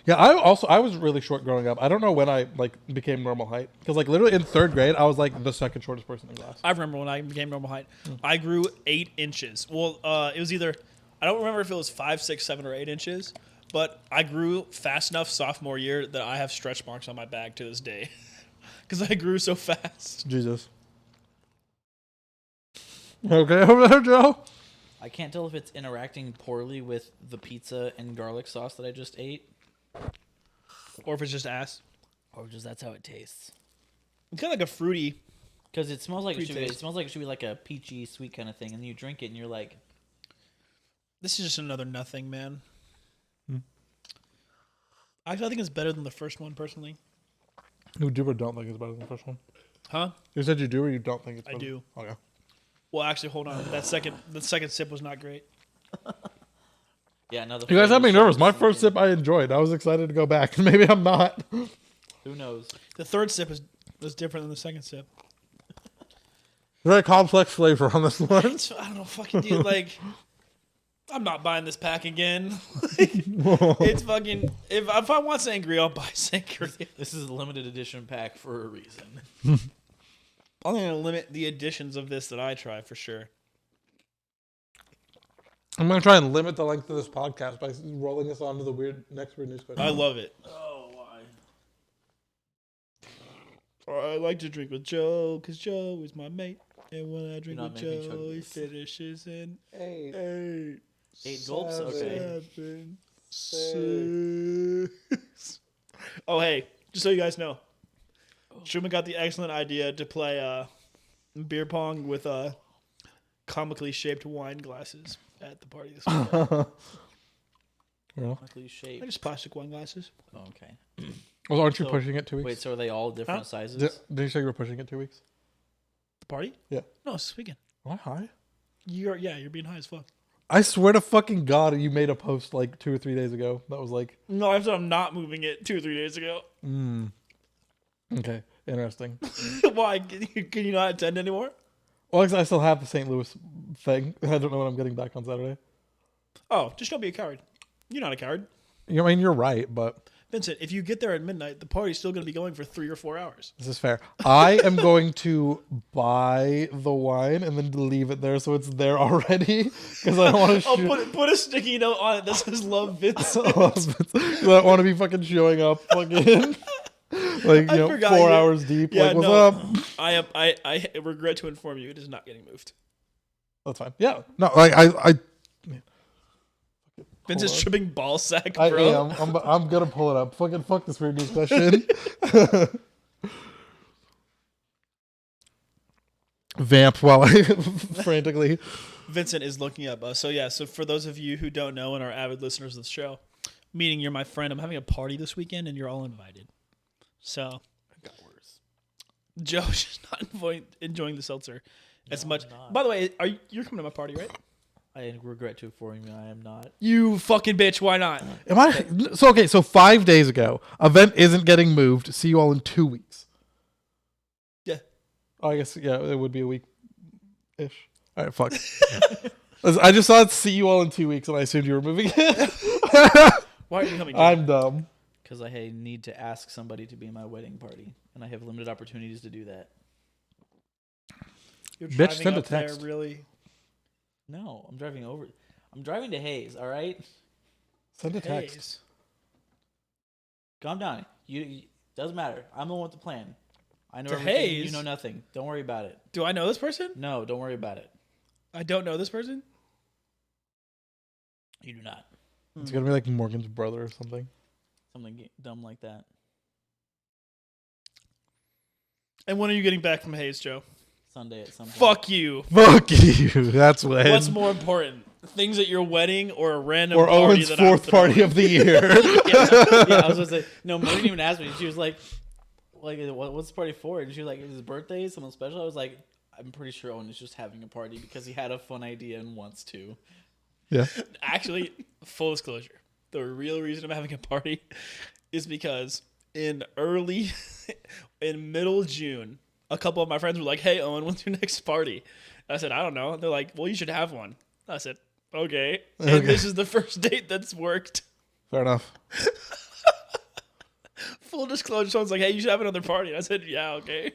Yeah, I was really short growing up. I don't know when I like became normal height. Because like literally in 3rd grade, I was like the second shortest person in class. I remember when I became normal height. I grew 8 inches. Well, it was either, I don't remember if it was 5, 6, 7, or 8 inches, but I grew fast enough sophomore year that I have stretch marks on my back to this day. Because I grew so fast. Jesus. Okay, over there, Joe. I can't tell if it's interacting poorly with the pizza and garlic sauce that I just ate, Or if it's just ass. or just that's how it tastes. It's kind of like a fruity. Because it smells like it should be. It Pre-taste. smells like it should be like a peachy sweet kind of thing, and then you drink it and you're like, This is just another nothing, man. Actually, I think it's better than the first one, personally. You do or don't think it's better than the first one? Huh? You said you do or you don't think it's better? I do. Okay. Well, actually, hold on. The second sip was not great. yeah, no. You guys have me nervous. My first sip I enjoyed. I was excited to go back. Maybe I'm not. Who knows? The third sip was different than the second sip. Very complex flavor on this one. So, I don't know, fucking dude. Like, I'm not buying this pack again. It's fucking. If I want Sangria, I'll buy Sangria. This is a limited edition pack for a reason. I'm gonna limit the additions of this that I try for sure. I'm going to try and limit the length of this podcast by rolling us onto the next weird news question. I love it. Oh, why? I like to drink with Joe because Joe is my mate, and when I drink not with make me chug Joe, he this. finishes in 8, 8 gulps? Okay. 7, 6. Oh, hey, just so you guys know, Truman got the excellent idea to play beer pong with comically shaped wine glasses at the party this weekend. Comically shaped. They're just plastic wine glasses. Oh, okay. Well, aren't you So- pushing it 2 weeks? Wait, so are they all different Huh? sizes? Did you say you were pushing it 2 weeks? The party? Yeah. No, it's this weekend. Am I high? You're being high as fuck. I swear to fucking God, you made a post like 2 or 3 days ago that was like, No, I said I'm not moving it 2 or 3 days ago. okay, interesting. Why? Can you not attend anymore? Well, 'cause I still have the St. Louis thing. I don't know when I'm getting back on Saturday. Oh, just don't be a coward. You're not a coward. I mean, you're right, but Vincent, if you get there at midnight, the party's still going to be going for 3 or 4 hours. this is fair. I am going to buy the wine and then leave it there so it's there already because I don't want to. Oh, put a sticky note on it that says "Love Vincent." I don't want to be fucking showing up fucking like I forgot 4 you- hours deep. Yeah, like, what's no. up? I regret to inform you, it is not getting moved. That's fine. Yeah, no, like I Vincent's on. tripping ball sack, I bro. am. I'm gonna pull it up. Fucking fuck this weird news question. Vamp while I frantically. Vincent is looking up. So for those of you who don't know and are avid listeners of the show, meaning you're my friend, I'm having a party this weekend and you're all invited. So It got worse. Joe's just not enjoying the seltzer as No, much. I'm not. By the way, you're coming to my party, right? I regret to inform you I am not. You fucking bitch! Why not? Am I? So okay. So 5 days ago, event isn't getting moved. See you all in 2 weeks. Yeah. Oh, I guess yeah. It would be a week ish. All right. Fuck. I just saw it. See you all in 2 weeks, and I assumed you were moving it. Why are you coming? I'm dumb. Because I need to ask somebody to be in my wedding party, and I have limited opportunities to do that. You're Bitch, driving send a up there, text. really? No, I'm driving over. I'm driving to Hayes. All right, Send a text. Hayes. calm down. You doesn't matter. I'm the one with the plan. I know To everything. Hayes? You know nothing. Don't worry about it. Do I know this person? No, don't worry about it. I don't know this person. You do not. It's gonna be like Morgan's brother or something. Something dumb like that. And when are you getting back from Hayes, Joe? Sunday at some point. Fuck you. Fuck you. That's when. What's more important? Things at your wedding or a random or party Owen's that I'm fourth party throwing? of the year. yeah, I was gonna say no. Morgan even asked me. She was like, what's the party for?" And she was like, "It's his birthday, something special." I was like, "I'm pretty sure Owen is just having a party because he had a fun idea and wants to." Yeah. Actually, full disclosure, the real reason I'm having a party is because in middle June, a couple of my friends were like, "Hey, Owen, when's your next party?" I said, "I don't know." They're like, "Well, you should have one." I said, "Okay." And this is the first date that's worked. Fair enough. Full disclosure, someone's like, "Hey, you should have another party." And I said, "Yeah, okay."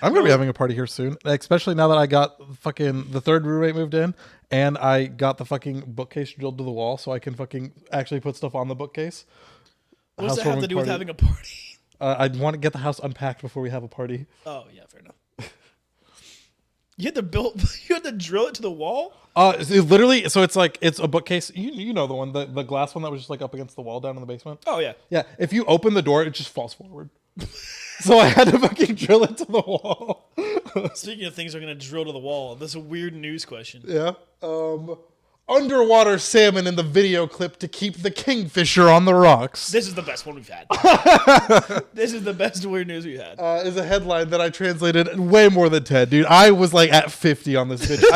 I'm gonna be having a party here soon, especially now that I got fucking the third roommate moved in, and I got the fucking bookcase drilled to the wall, so I can fucking actually put stuff on the bookcase. What does that have to do with having a party? I'd want to get the house unpacked before we have a party. Oh yeah, fair enough. You had to you had to drill it to the wall. Literally, so it's like it's a bookcase. You know the one, the glass one that was just like up against the wall down in the basement. Oh yeah, yeah. If you open the door, it just falls forward. So I had to fucking drill it to the wall. Speaking of things that are gonna drill to the wall, this is a weird news question. Yeah. Underwater salmon in the video clip to keep the kingfisher on the rocks. This is the best one we've had. This is the best weird news we've had. Is a headline that I translated way more than 10, dude. I was like at 50 on this video.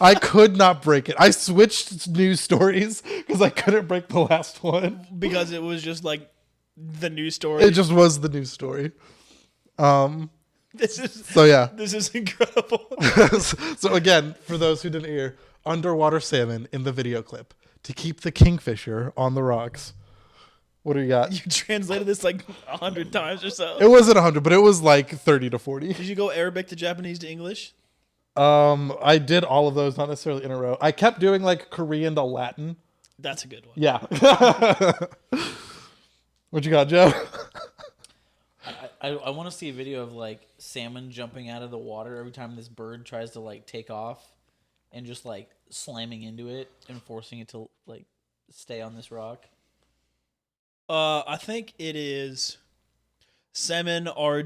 I could not break it. I switched news stories because I couldn't break the last one. Because it was just like the news story. It just was the news story. This is So yeah. This is incredible. So again, for those who didn't hear, underwater salmon in the video clip to keep the kingfisher on the rocks. What do you got? You translated this like 100 times or so. It wasn't 100, but it was like 30 to 40. Did you go Arabic to Japanese to English? I did all of those, not necessarily in a row. I kept doing like Korean to Latin. That's a good one. Yeah. What you got, Joe? I want to see a video of like salmon jumping out of the water every time this bird tries to like take off, and just like slamming into it and forcing it to like stay on this rock. I think it is salmon are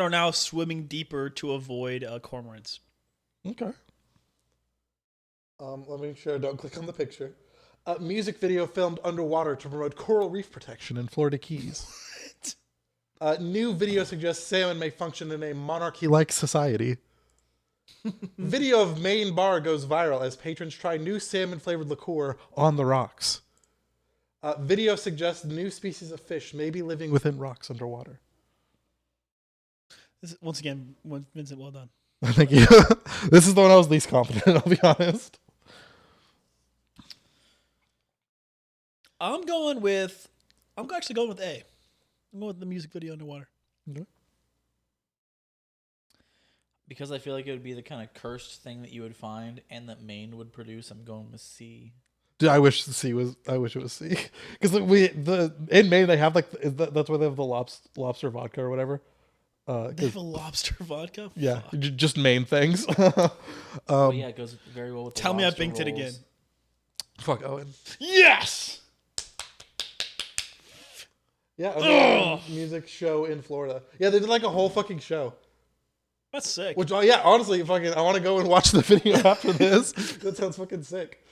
now swimming deeper to avoid cormorants. Okay. Let me make sure I don't click on the picture. Music video filmed underwater to promote coral reef protection in Florida Keys. New video suggests salmon may function in a monarchy-like society. Video of Maine bar goes viral as patrons try new salmon-flavored liqueur on the rocks. Video suggests new species of fish may be living within rocks underwater. Once again, Vincent, well done. Thank you. This is the one I was least confident in, I'll be honest. I'm actually going with A. I'm going with the music video underwater. Okay. Because I feel like it would be the kind of cursed thing that you would find and that Maine would produce. I'm going with C. Dude, I wish it was C. Because in Maine they have that's why they have the lobster vodka or whatever. They have a lobster vodka? Yeah, Fuck. just Maine things. Oh yeah, it goes very well with the Tell me I lobster binked it rolls. again. Fuck Owen. Yes! Yeah, a music show in Florida. Yeah, they did like a whole fucking show. That's sick. Which, yeah, honestly, fucking, I want to go and watch the video after this. That sounds fucking sick.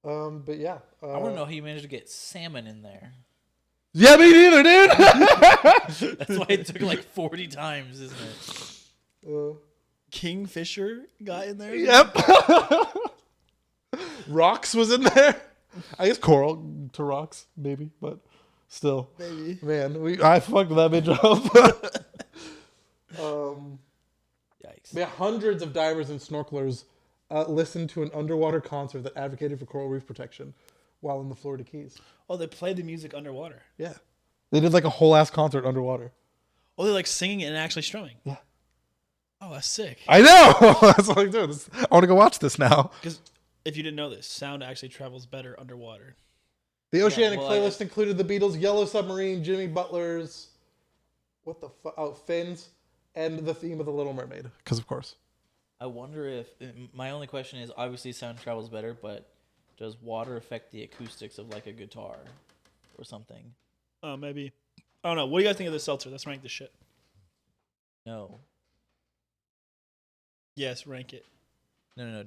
But yeah, I want to know how you managed to get salmon in there. Yeah, me neither, dude. That's why it took like 40 times, isn't it? Kingfisher got in there? Yep. Rocks was in there. I guess coral to rocks, maybe, but still. Maybe. Man, I fucked that bitch up. Yikes. Yeah, hundreds of divers and snorkelers listened to an underwater concert that advocated for coral reef protection while in the Florida Keys. Oh, they played the music underwater. Yeah. They did like a whole ass concert underwater. Oh, they're like singing it and actually strumming. Yeah. Oh, that's sick. I know. That's what I'm doing. I want to go watch this now. Because if you didn't know this, sound actually travels better underwater. The Oceanic well, playlist included the Beatles' Yellow Submarine, Jimmy Butler's, what the fuck? Oh, Fins, and the theme of The Little Mermaid. Because, of course. I wonder if my only question is obviously sound travels better, but does water affect the acoustics of like a guitar or something? Oh, maybe. I don't know. What do you guys think of this seltzer? Let's rank this shit. No. Yes, rank it. No,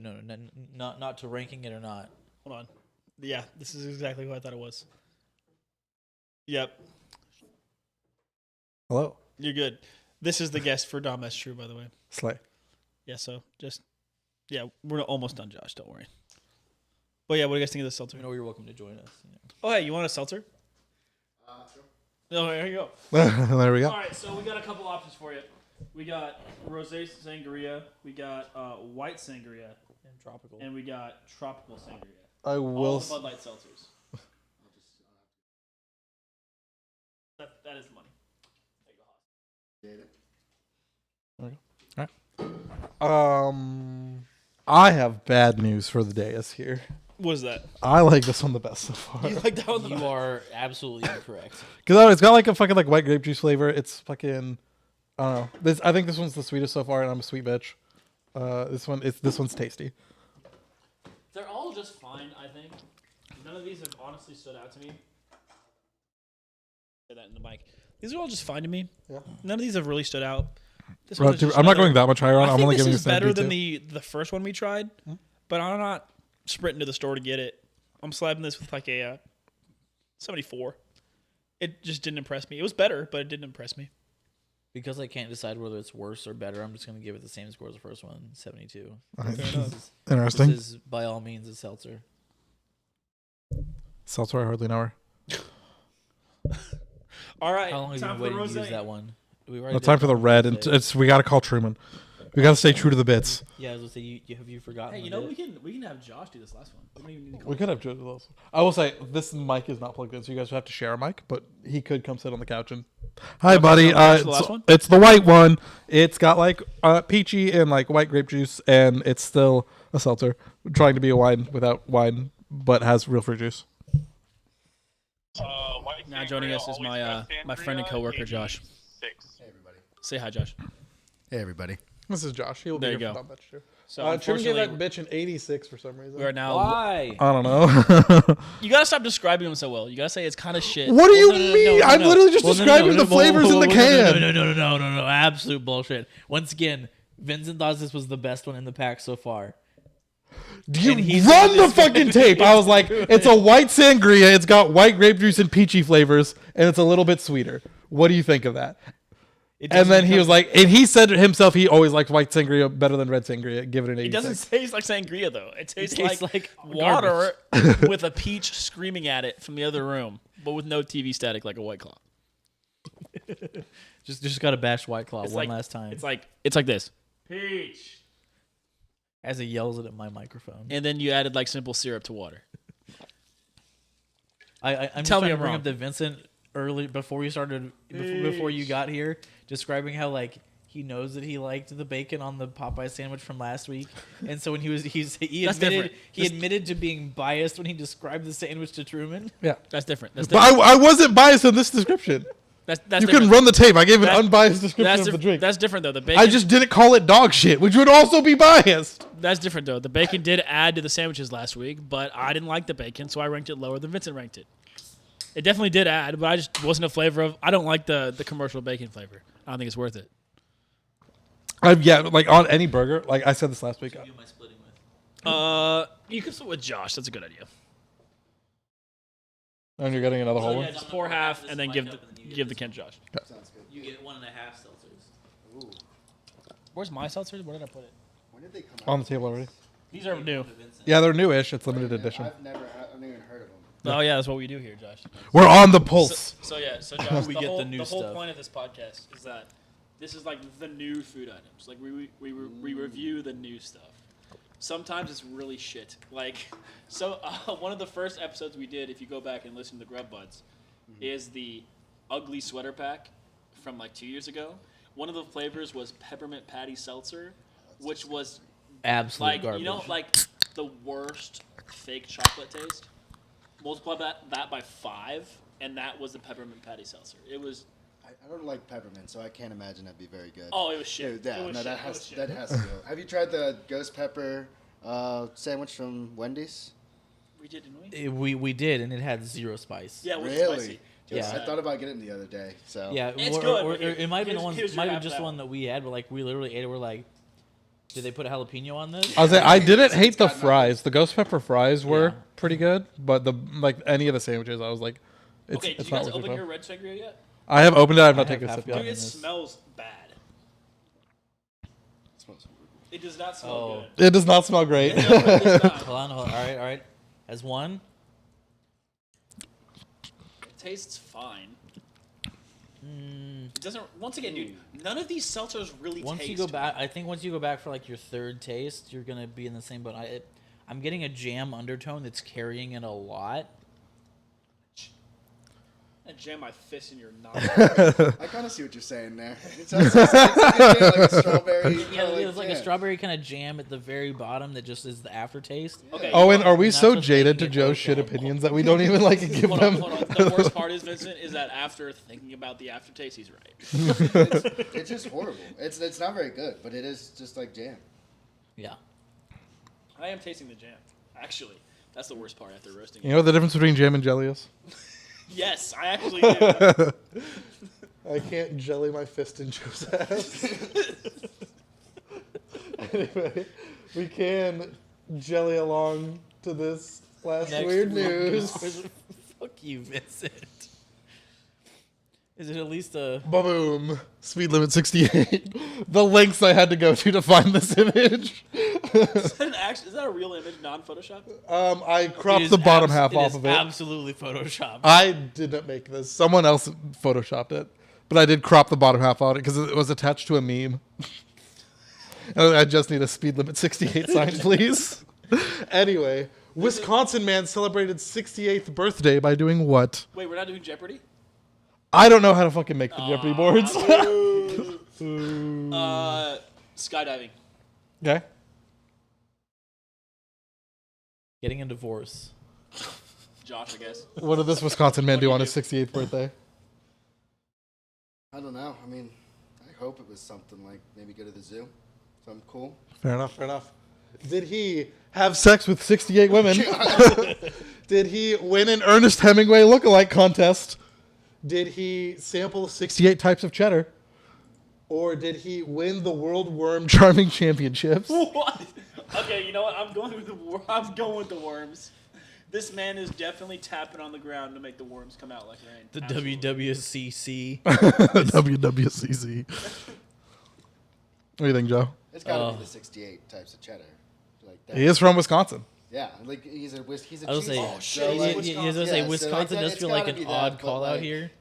not to ranking it or not. Hold on. Yeah, this is exactly who I thought it was. Yep. Hello. You're good. This is the guest for Dom. That's true, by the way. Slay. Yeah, so we're almost done, Josh. Don't worry. But yeah, what do you guys think of this seltzer? You know, you're welcome to join us. You know. Oh, hey, you want a seltzer? Sure. Oh, there you go. There we go. All right, so we got a couple options for you. We got rosé sangria, we got white sangria, And tropical. and we got tropical sangria. I All will. the Bud Light seltzers. That is the money. There you go, Haas. I have bad news for the dais here. What is that? I like this one the best so far. You like that one? You are absolutely incorrect. Because it's got like a fucking like white grape juice flavor. It's fucking, I don't know. I think this one's the sweetest so far, and I'm a sweet bitch. This one's tasty. They're all just fine, I think. None of these have honestly stood out to me. Say that in the mic. These are all just fine to me. Yeah. None of these have really stood out. This Bro, one is dude, just I'm not another- going that much higher on. I I'm think only this giving is this better an than B2. the first one we tried, but I'm not sprinting to the store to get it. I'm slapping this with like a 74. It just didn't impress me. It was better, but it didn't impress me. Because I can't decide whether it's worse or better, I'm just going to give it the same score as the first one, 72. Interesting. This is, by all means, a seltzer. Seltzer, I hardly know her. All right, How long have you time been for waiting to rosé. use that one? We already No did time for the red, and rosé. we got to call Truman. We got to stay true to the bits. Yeah, I was going to say, have you forgotten? Hey, you the know bit? we can have Josh do this last one. We don't even need to call We could have just those. I will say this mic is not plugged in, so you guys have to share a mic. But he could come sit on the couch and. Hi, buddy. the last one? It's the white one. It's got like peachy and like white grape juice, and it's still a seltzer. Trying to be a wine without wine, but has real fruit juice. White Now joining us is always my got my friend and Sangria, coworker Josh. 86. Hey everybody. Say hi, Josh. Hey everybody. This is Josh. He'll There be you here go. for that much too. So Truman gave unfortunately, that bitch an 86 for some reason. we are now. Why? I don't know. You gotta stop describing them so well. You gotta say it's kind of shit. What do you No, no, no, mean? no, I'm no. literally just Well, no, describing no, no, the flavors in the can. No. Absolute bullshit. Once again, Vincent thought this was the best one in the pack so far. You And he run said the this fucking tape. I was like, it's a white sangria. It's got white grape juice and peachy flavors, and it's a little bit sweeter. What do you think of that? It And doesn't then he come- was like, and he said himself he always liked white sangria better than red sangria. Give it an 86. It doesn't taste like sangria though. It tastes, tastes like, like water with a peach screaming at it from the other room, but with no TV static like a White Claw. just got to bash White Claw It's one like- last time. It's like this. Peach. As he yells it at my microphone. And then you added like simple syrup to water. I'm Tell just me trying to I'm bring wrong. up the Vincent early before you started before you got here, describing how like he knows that he liked the bacon on the Popeye sandwich from last week, and so when he That's admitted different. admitted to being biased when he described the sandwich to Truman. Yeah. That's different. That's But different. I wasn't biased in this description. That's You different. can run the tape. I gave an That- unbiased description That's, of the drink. that's different though. The bacon. I just didn't call it dog shit, which would also be biased. That's different though. The bacon did add to the sandwiches last week, but I didn't like the bacon, so I ranked it lower than Vincent ranked it. It definitely did add, but I just wasn't a flavor of. I don't like the commercial bacon flavor. I don't think it's worth it. Yeah, like on any burger. Like I said this last week. Who am I splitting with? You can split with Josh. That's a good idea. And you're getting another whole So one. yeah, just pour half and then give the can to Josh. Sounds good. You get 1.5 seltzers. Ooh. Where's my seltzer? Where did I put it? When did they come out? On the table already. These are new. Yeah, they're newish. It's limited edition. I've never even heard of them. Oh yeah, that's what we do here, Josh. We're on the pulse. So Josh, We the get whole, the new whole stuff. point of this podcast is that this is like the new food items. Like we review the new stuff. Sometimes it's really shit. Like so, one of the first episodes we did, if you go back and listen to Grub Buds, is the ugly sweater pack from like 2 years ago. One of the flavors was peppermint patty seltzer, which was Absolute like garbage. you know like the worst fake chocolate taste. Multiply that by 5, and that was the peppermint patty seltzer. It was I don't like peppermint, so I can't imagine that'd be very good. oh, it was shit. Yeah, It was no, shit. that It was has shit. that has to go. Have you tried the ghost pepper sandwich from Wendy's? We did, didn't we? We did, and it had zero spice. Yeah, it was Really? spicy. Yeah. I thought about getting it the other day. So Yeah, It's or, good, or but here- it might have been the here's- one. here's your Might have half been just of the that. one that we had, but like we literally ate it. We're like, did they put a jalapeno on this? I was like, I didn't hate the got nothing. fries. The ghost pepper fries were Yeah. pretty good, but the like any of the sandwiches, I was like, it's, Okay, did it's you not guys worth open your your time. red sangria yet? I have opened it. I have not I have taken a half sip one. yet. Dude, it in this. smells bad. it smells weird. It does not smell Oh. good. It does not smell great. No, it does not. Hold on. All right. As one. It tastes fine. It doesn't. Once again, dude, none of these seltzers really Once taste. you go back, I think once you go back for like your third taste, you're gonna be in the same boat. I'm getting a jam undertone that's carrying it a lot. I jam my fist in your knob. I kind of see what you're saying there. It sounds like a strawberry. Yeah, there's like a strawberry kind of jam at the very bottom that just is the aftertaste. Okay. Owen, are we That's so what's jaded making to it Joe's okay. shit opinions that we don't even like give Hold them? on, hold on. The worst part is, Vincent, is that after thinking about the aftertaste, he's right. It's just horrible. It's not very good, but it is just like jam. Yeah. I am tasting the jam. Actually, that's the worst part after roasting You it. know what the difference between jam and jelly is? Yes, I actually do. I can't jelly my fist in Joe's ass. Anyway, we can jelly along to this last Next weird one. news. Fuck you, Vincent. Is it at least a? Boom. Speed limit 68. The lengths I had to go to find this image. Is that a real image, non-Photoshop? I It cropped is the bottom half it off is of it. Absolutely photoshopped. I didn't make this. Someone else photoshopped it. But I did crop the bottom half out because it was attached to a meme. I just need a speed limit 68 sign, please. Anyway, Wisconsin man celebrated 68th birthday by doing what? Wait, we're not doing Jeopardy? I don't know how to fucking make the Jeopardy boards. Skydiving. Okay. Getting a divorce. Josh, I guess. What did this Wisconsin man do on his 68th birthday? I don't know. I mean, I hope it was something like maybe go to the zoo. Something cool. Fair enough, fair enough. Did he have sex with 68 women? Did he win an Ernest Hemingway lookalike contest? Did he sample 68 types of cheddar? Or did he win the World Worm Charming Championships? What? Okay, you know what? I'm going with the worms. This man is definitely tapping on the ground to make the worms come out like rain. The Absolutely. WWCC. WWCC. What do you think, Joe? It's got to be the 68 types of cheddar. Like that. He is from Wisconsin. Yeah, like he's a I was cheese. gonna say, Oh, shit, So, he's like, in Wisconsin. I was gonna say Yeah, so Wisconsin like does it's feel like gotta an be that, odd but, call out like, here.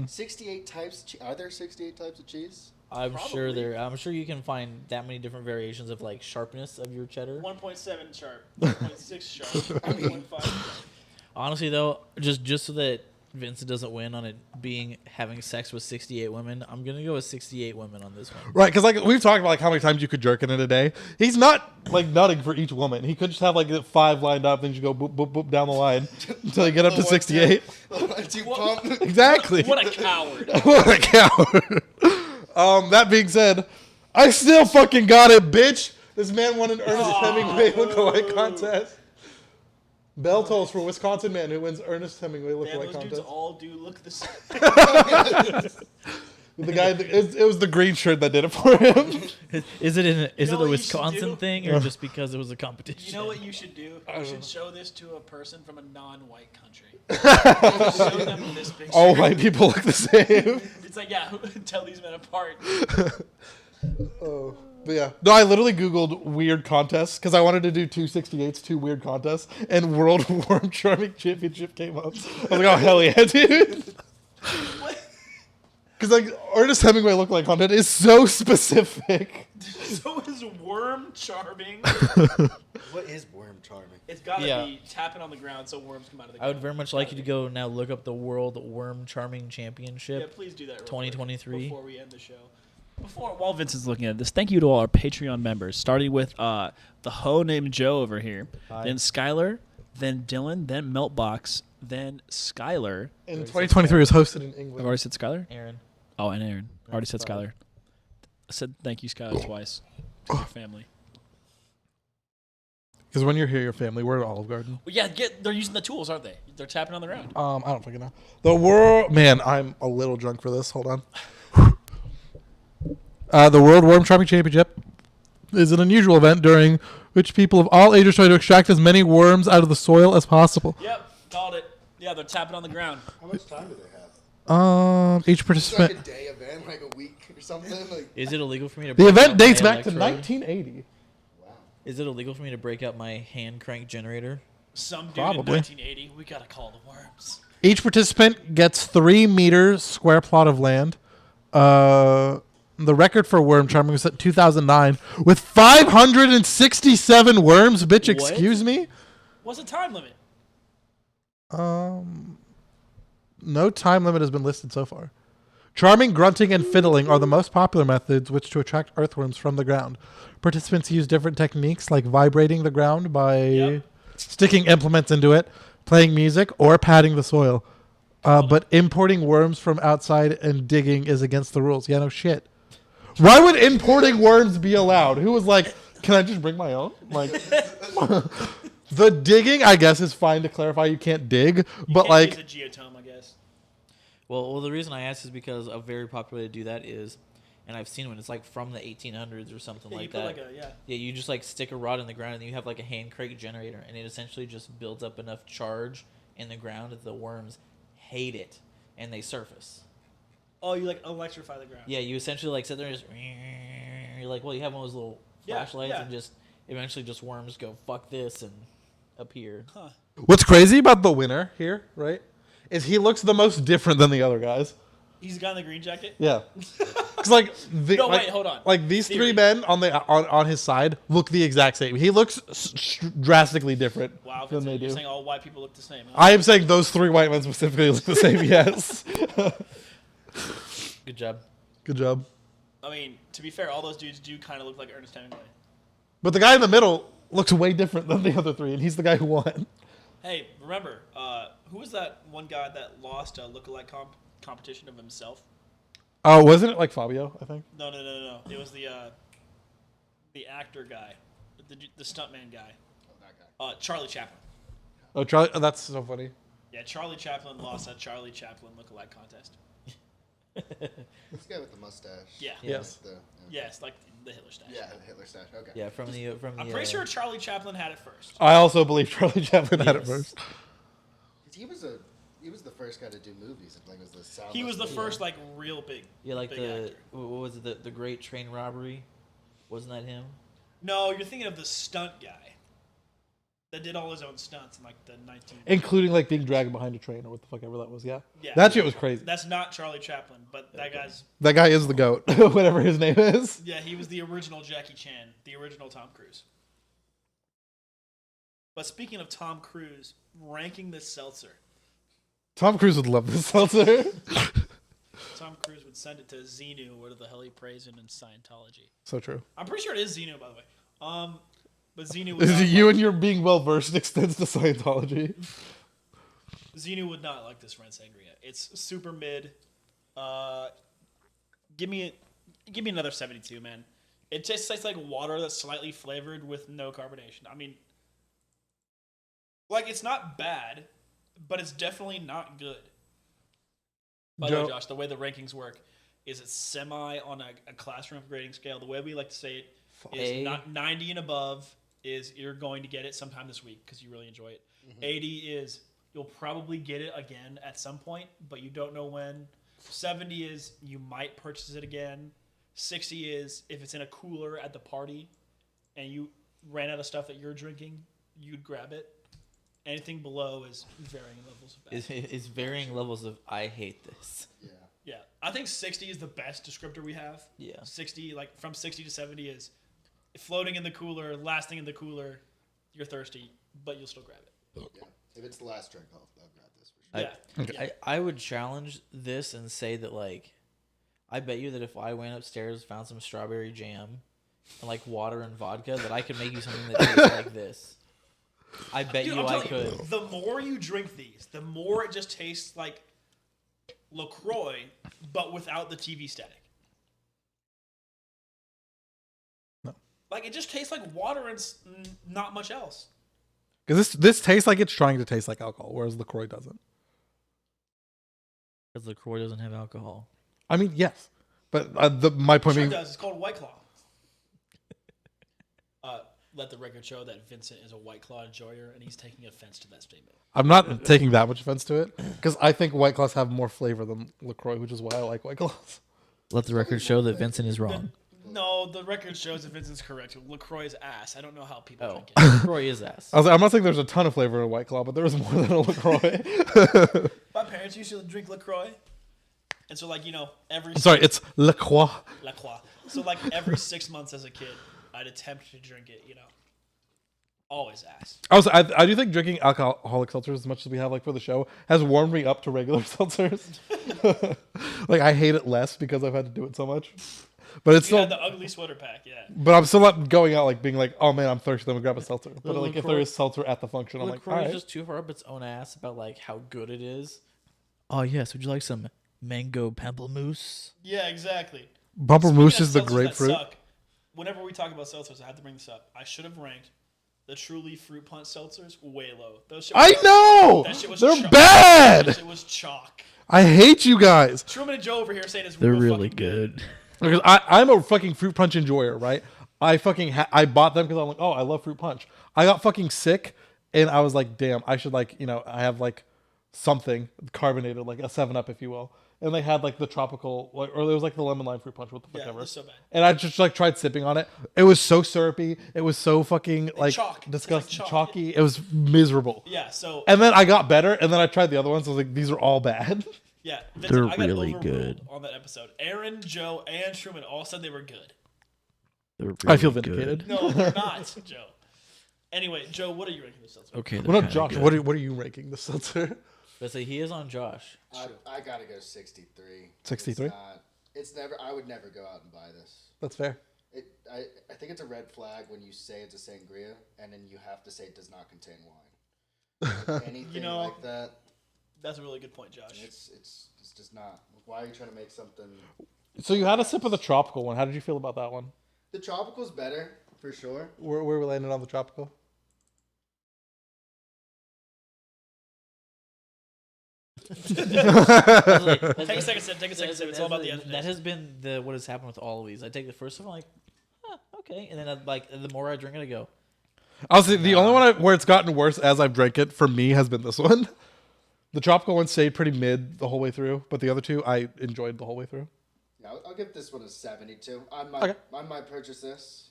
68 types. Are there 68 types of cheese? I'm sure Probably. I'm sure you can find that many different variations of like sharpness of your cheddar. 1.7 sharp, 1.6 sharp, 1.5 sharp. Honestly, though, just so that Vincent doesn't win on it being having sex with 68 women, I'm gonna go with 68 women on this one. Right, because like we've talked about like how many times you could jerk in a day. He's not like nutting for each woman. He could just have like 5 lined up, then you go boop boop boop down the line until you get up to 68. Two pump. Exactly. What a coward. What a coward. That being said, I still fucking got it, bitch. This man won an Ernest Hemingway lookalike contest. Bell tolls for Wisconsin man who wins Ernest Hemingway Man, lookalike those dudes contest. all do look the same. The guy, it was the green shirt that did it for him. Is it know it a what you should Wisconsin do? thing or just because it was a competition? You know what you should do? You should show this to a person from a non-white country. Show them this picture. All white people look the same. It's like, yeah, tell these men apart. Oh. But yeah, no, I literally Googled weird contests because I wanted to do 268's 2 weird contests, and World Worm Charming Championship came up. I was like, oh hell yeah, dude! Because like Ernest Hemingway lookalike content is so specific. So is worm charming. What is worm charming? It's gotta Yeah. be tapping on the ground so worms come out of the I would ground. very much like you to go now look up the World Worm Charming Yeah, Championship. please do that real 2023. quick before we end the show. While Vincent's looking at this, thank you to all our Patreon members, starting with the hoe named Joe over here, Hi. then Skylar, then Dylan, then Meltbox, then Skylar. And 2023 was hosted in I've England. already said Skylar? Aaron. Oh, and Aaron. Already said Skylar. Skylar. I said thank you, Skylar, twice. To your family. Because when you're here, your family, we're at Olive Garden. Well, yeah, they're using the tools, aren't they? They're tapping on the ground. I don't fucking know. The world, man, I'm a little drunk for this. Hold on. The World Worm Charming Championship is an unusual event during which people of all ages try to extract as many worms out of the soil as possible. Yep, called it. Yeah, they're tapping on the ground. How much time do they have? Each It's like participant. a day event, like a week or something. Like, Is it illegal for me to The break event out dates my back to electrode? 1980. wow. Is it illegal for me to break out my hand crank generator? Some dude Probably. in 1980. We gotta call the worms. Each participant gets 3 meters square plot of land. The record for worm charming was set 2009 with 567 worms. Bitch, What? excuse me. What's the time limit? No time limit has been listed so far. Charming, grunting, and fiddling are the most popular methods which to attract earthworms from the ground. Participants use different techniques like vibrating the ground by sticking implements into it, playing music, or patting the soil. But importing worms from outside and digging is against the rules. Yeah, no shit. Why would importing worms be allowed? Who was like, can I just bring my own? Like, the digging, I guess, is fine to clarify. You can't dig, but Can't like, use a geotome, I guess. Well, the reason I asked is because a very popular way to do that is, and I've seen when it's like from the 1800s or something Yeah, you like put that. like a Yeah, you just like stick a rod in the ground and then you have like a hand crank generator, and it essentially just builds up enough charge in the ground that the worms hate it and they surface. Oh, you like electrify the ground. Yeah, you essentially like sit there and just you're like, well, you have one of those little flashlights and just eventually just worms go fuck this and appear. Huh. what's crazy about the winner here, right, is he looks the most different than the other guys. He's the guy in the green jacket? Yeah. Because like, No, wait, hold on. Like these Theory. three men on his side look the exact same. He looks drastically different Wow, than Vincent, they you're do. saying all white people look the same, huh? I am saying those three white men specifically look the same. Yes. Good job. Good job. I mean, to be fair, all those dudes do kind of look like Ernest Hemingway. But the guy in the middle looks way different than the other three, and he's the guy who won. Hey, remember, who was that one guy that lost a lookalike competition of himself? Oh, wasn't it like Fabio? I think. No. It was the actor guy, the stuntman guy. Oh, that guy. Charlie Chaplin. Oh, Charlie. Oh, that's so funny. Yeah, Charlie Chaplin lost that Charlie Chaplin lookalike contest. This guy with the mustache. Yeah. Yes. Yes, like the Hitler stash. Yeah, the Hitler stash. Okay. Yeah, from the I'm pretty sure Charlie Chaplin had it first. I also believe Charlie Chaplin had it Yes. first. 'Cause he was the first guy to do movies. Like, it was the sound. He was the first like real big. Yeah, like big the actor. what was it? The Great Train Robbery, wasn't that him? No, you're thinking of the stunt guy that did all his own stunts in like the 19. Including like being dragged behind a train or what the fuck ever that was. Yeah. Yeah. That shit was crazy. That's not Charlie Chaplin, but that guy's. That guy is the goat, whatever his name is. Yeah, he was the original Jackie Chan, the original Tom Cruise. But speaking of Tom Cruise, ranking this seltzer, Tom Cruise would love this seltzer. Tom Cruise would send it to Xenu, where the hell he prays in Scientology. So true. I'm pretty sure it is Xenu, by the way. But Xenu would Is not it you like, and your being well versed extends to Scientology? Xenu would not like this Ren Sangria. It's super mid. Give me another 72, man. It just tastes like water that's slightly flavored with no carbonation. I mean, like, it's not bad, but it's definitely not good. By the way, Josh, the way the rankings work is it's semi on a classroom grading scale. The way we like to say it is not 90 and above is you're going to get it sometime this week because you really enjoy it. 80 is you'll probably get it again at some point, but you don't know when. 70 is you might purchase it again. 60 is if it's in a cooler at the party and you ran out of stuff that you're drinking, you'd grab it. Anything below is varying levels of bad. Is varying levels of I hate this. Yeah. Yeah. I think 60 is the best descriptor we have. Yeah. 60, like from 60 to 70 is floating in the cooler, lasting in the cooler. You're thirsty, but you'll still grab it. Yeah. If it's the last drink, I'll grab this for sure. Yeah. I would challenge this and say that, like, I bet you that if I went upstairs, found some strawberry jam and like water and vodka, that I could make you something that tastes like this. I bet Dude, you I'm I telling could. you, the more you drink these, the more it just tastes like LaCroix, but without the TV static. No. Like, it just tastes like water and not much else. Because this tastes like it's trying to taste like alcohol, whereas LaCroix doesn't. Because LaCroix doesn't have alcohol. I mean, yes. But my point Sure it being... does. It's called White Claw. Let the record show that Vincent is a White Claw enjoyer, and he's taking offense to that statement. I'm not taking that much offense to it, because I think White Claws have more flavor than LaCroix, which is why I like White Claws. Let the record show that Vincent is wrong. No, the record shows that Vincent's correct. LaCroix is ass. I don't know how people Oh, drink it. LaCroix is ass. I was like, I'm not saying there's a ton of flavor in White Claw, but there is more than a LaCroix. My parents used to drink LaCroix, And so like every Sorry, it's La Croix. La Croix. So like every 6 months as a kid, I'd attempt to drink it. Always ass. Also, I do think drinking alcoholic seltzers as much as we have like for the show has warmed me up to regular seltzers. Like I hate it less because I've had to do it so much. But it's You still had the ugly sweater pack, yeah. But I'm still not going out like being like, oh man, I'm thirsty, let me grab a seltzer. But like if LaCroix- there is seltzer at the function, I'm like, LaCroix all is right. just too far up its own ass about like how good it is. Oh yes, would you like some mango pamplemousse? Yeah, exactly. Bumper Moose Speaking is of the seltzers that grapefruit. suck, whenever we talk about seltzers, I have to bring this up. I should have ranked the Truly Fruit Punch seltzers way low. Those shit I was- know! That shit was They're chalk. bad! That shit was chalk. I hate you guys. Truman and Joe over here saying it's They're real really fucking good. Because I'm a fucking fruit punch enjoyer, right? I fucking I bought them because I'm like, oh, I love fruit punch. I got fucking sick, and I was like, damn, I should like, I have like something carbonated, like a 7-Up, if you will. And they had like the tropical, or it was like the lemon lime fruit punch, what the fuck Yeah, ever. they're so bad. And I just like tried sipping on it. It was so syrupy. It was so fucking like chalk. disgusting, It's like chalk. chalky. It was miserable. Yeah, so And then I got better, and then I tried the other ones. I was like, these are all bad. yeah, Vincent, They're I got really overruled good. on that episode. Aaron, Joe, and Truman all said they were good. They're I feel really vindicated. No, they're not, Joe. Anyway, Joe, what are you ranking this seltzer? Okay, What up, Josh? What are you ranking the seltzer? Let's say he is on Josh. I gotta go 63. 63? It's never. I would never go out and buy this. That's fair. I think it's a red flag when you say it's a sangria and then you have to say it does not contain wine. Anything like that, That's a really good point, Josh. it's just not. Why are you trying to make something? So you had a sip of the tropical one. How did you feel about that one? The tropical's better for sure. Where we landed on the tropical? Take a second sip. It's all about the end. That has been what has happened with all of these. I take the first one, I'm like, okay, and then the more I drink it, I go, Honestly, the only one where it's gotten worse as I've drank it for me has been this one. The tropical one stayed pretty mid the whole way through, but the other two I enjoyed the whole way through. Yeah, I'll give this one a 72. I might purchase this,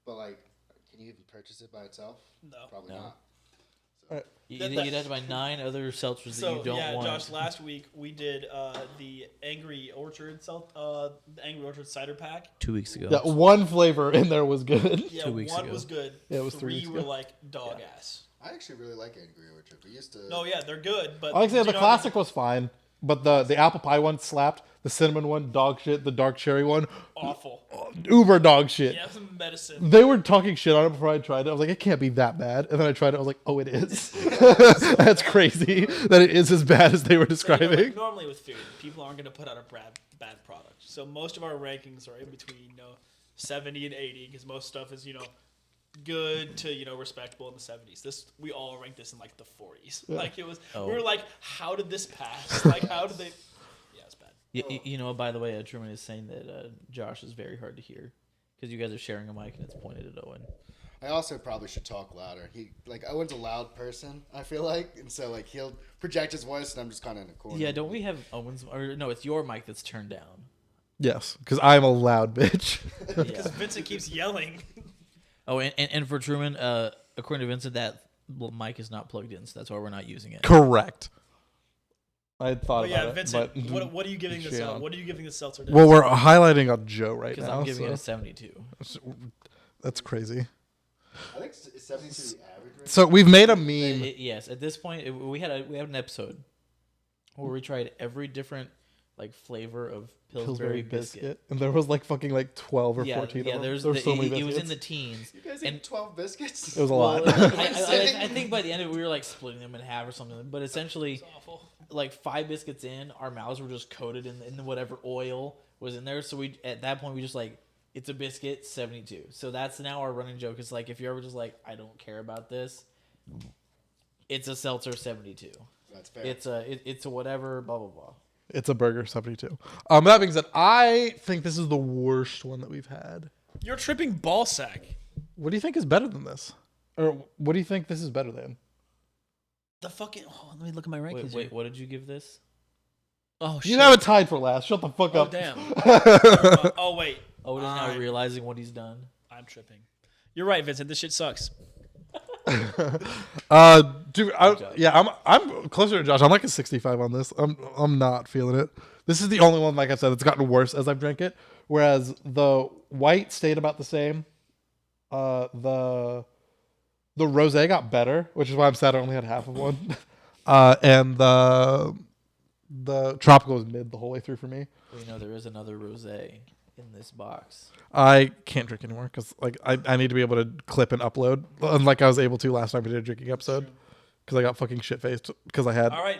but like, can you even purchase it by itself? No. Probably not. you'd have to buy 9 other seltzers that you don't want. Josh, last week we did the Angry Orchard cider pack. 2 weeks ago. Yeah, one flavor in there was good. Yeah, 2 weeks one ago. was good. Yeah, it was 3 Three weeks were ago. like dog ass. I actually really like Angry Orchard. We used to. No, yeah, they're good, but I like to say you the know, classic was fine, but the apple pie one slapped. The cinnamon one, dog shit. The dark cherry one, awful. uber dog shit. Yeah, some medicine. They were talking shit on it before I tried it. I was like, it can't be that bad. And then I tried it. I was like, oh, it is. That's crazy that it is as bad as they were describing. Normally with food, people aren't going to put out a bad product. So most of our rankings are in between 70 and 80 because most stuff is good to respectable in the 70s. We all ranked this in like the 40s. Yeah. Like it was. Oh. We were like, how did this pass? Like how did they? Yeah, it's bad. By the way, Truman is saying that Josh is very hard to hear because you guys are sharing a mic and it's pointed at Owen. I also probably should talk louder. Owen's a loud person, I feel like, and so like he'll project his voice, and I'm just kind of in the corner. Yeah, don't we have Owen's? Or no, it's your mic that's turned down. Yes, because I'm a loud bitch. Because Vincent keeps yelling. Oh, and for Truman, according to Vincent, that mic is not plugged in, so that's why we're not using it. Correct. I had thought But yeah, about Vincent, it. But what are you giving this? shit on. What are you giving this seltzer? Well, we're highlighting on Joe right Because now. I'm giving it a So 72. that's crazy. I think 72 is the average range. So we've made a meme. Yes, at this point, we had an episode where we tried every different like flavor of Pillsbury biscuit. And there was like fucking like 12 or 14 Yeah, of them. there's There were so many it was in biscuits. the teens. You guys and- ate 12 biscuits? It was a Well, lot. I think by the end of it, we were like splitting them in half or something. But essentially, It's awful. like 5 biscuits in, our mouths were just coated in whatever oil was in there. So we at that point we just like, it's a biscuit 72. So that's now our running joke. It's like if you're ever just like, I don't care about this, it's a seltzer 72. That's fair. It's a whatever blah blah blah. It's a burger 72. That being said, I think this is the worst one that we've had. You're tripping ball sack. What do you think is better than this? Or what do you think this is better than? The fucking. Oh, let me look at my rankings. Wait, what did you give this? Oh shit. You have it tied for last. Shut the fuck Oh up. damn. Oh wait. Oh, it is now I'm- realizing what he's done. I'm tripping. You're right, Vincent. This shit sucks. Dude, I'm closer to Josh. I'm like a 65 on this. I'm not feeling it. This is the only one, like I said, that's gotten worse as I've drank it. Whereas the white stayed about the same. The rosé got better, which is why I'm sad I only had half of one. And the tropical was mid the whole way through for me. Well, there is another rosé in this box. I can't drink anymore because like I need to be able to clip and upload, unlike I was able to last time we did a drinking episode, because I got fucking shit faced because I had All right,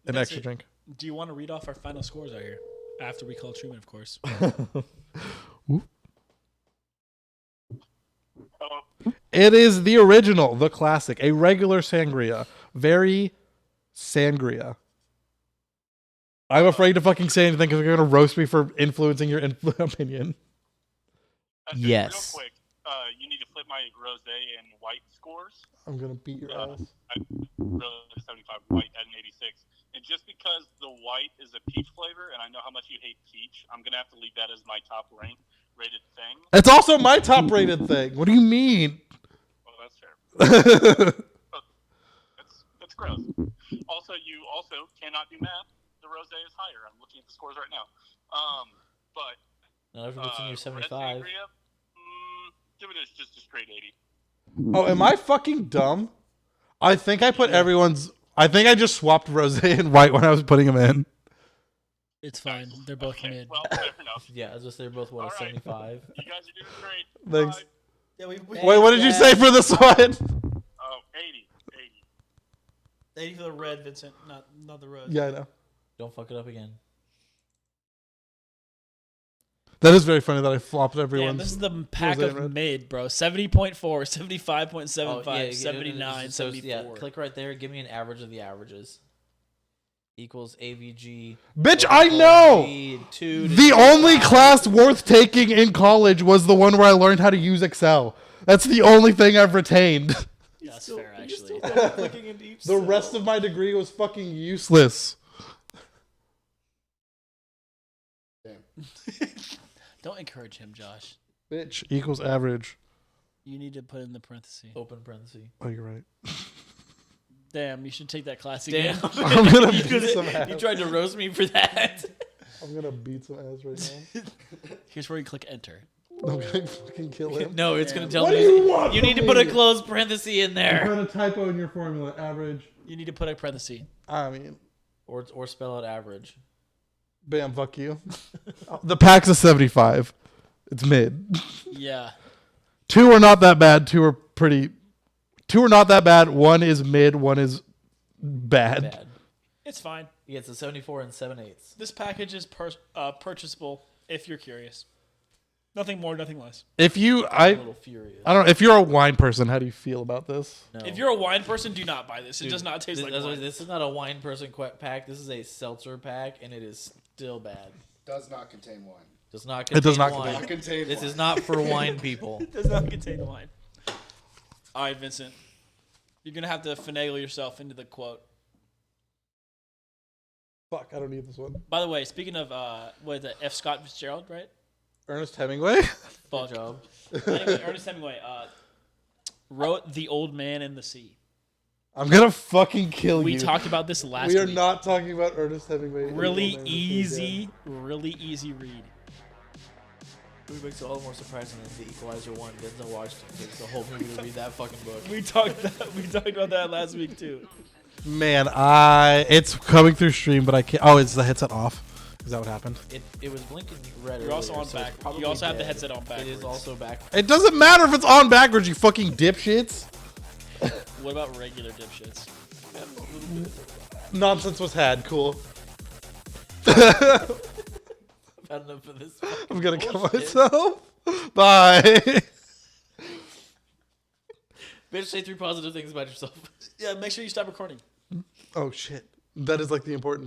an extra drink. Do you want to read off our final scores out here after we call Truman, of course? It is the original, the classic, a regular sangria, very sangria. I'm afraid to fucking say anything because you're gonna roast me for influencing your opinion. Yes. Real quick, you need to flip my rosé and white scores. I'm gonna beat your ass. I rosé 75, white at an 86. And just because the white is a peach flavor, and I know how much you hate peach, I'm gonna have to leave that as my top rated thing. It's also my top rated thing. What do you mean? Well, that's fair. That's gross. Also, you also cannot do math. The rosé is higher. I'm looking at the scores right now. But Not everyone's in your red 75. sangria, give it just a straight 80. Oh, am I fucking dumb? I think I put everyone's. I think I just swapped rosé and white when I was putting them in. It's fine. They're both Okay, mid. well, fair enough. Yeah, as I say, they're both All right. 75. You guys are doing great. Thanks. Bye. Yeah, Wait, what did you say for this one? Oh, 80. 80 for the red, Vincent, not the rose. Yeah, I know. Don't fuck it up again. That is very funny that I flopped Damn, everyone's. this is the pack rosé of red. mid, bro. 70.4, 75.75, Oh, yeah, 79, 74. Yeah, click right there. Give me an average of the averages. Equals AVG. Bitch, I know! The only class worth taking in college was the one where I learned how to use Excel. That's the only thing I've retained. That's fair, actually. The rest of my degree was fucking useless. Don't encourage him, Josh. Bitch equals average. You need to put in the parenthesis. Open parenthesis. Oh, you're right. Damn, you should take that class Damn. again. I'm gonna beat some ass. You tried to roast me for that. I'm gonna beat some ass right now. Here's where you click enter. I'm gonna fucking kill him. No, it's going to tell What me. do you want You from need to put a me? closed parenthesis in You there. put a typo in your formula. Average. You need to put a parenthesis. I mean, Or spell out average. bam, fuck you. The pack's a 75. It's mid. Yeah. Two are not that bad. Two are not that bad. One is mid. One is bad. Bad. It's fine. Yeah, it's a 74 and 7/8. This package is purchasable if you're curious. Nothing more, nothing less. If you, I'm a little furious. I don't know. If you're a wine person, how do you feel about this? No. If you're a wine person, do not buy this. It Dude, does not taste like that's why wine. this is not a wine person pack. This is a seltzer pack, and it is still bad. Does not contain wine. Does not It does contain not wine. Not contain This wine. is not for wine people. It does not contain wine. All right, Vincent. You're going to have to finagle yourself into the quote. Fuck, I don't need this one. By the way, speaking of, what is that, F. Scott Fitzgerald, right? Ernest Hemingway? Fuck. Good job. Anyway, Ernest Hemingway wrote The Old Man and the Sea. I'm gonna fucking kill We you. talked about this last We are week. not talking about Ernest Hemingway. Really easy read. It makes it all the more surprising that The Equalizer 1 Vinzent watched the whole movie to read that fucking book. We talked about that last week too. Man, it's coming through stream, but I can't. Oh, is the headset off? Is that what happened? It was blinking red. You're also earlier, on so it's back. probably You also have the dead. headset on It backwards. is also back. It doesn't matter if it's on backwards, you fucking dipshits. What about regular dipshits? Nonsense was had. Cool. I've had enough of this. I'm gonna kill bullshit. myself. Bye. Bitch, say 3 positive things about yourself. Yeah, make sure you stop recording. Oh shit. That is like the important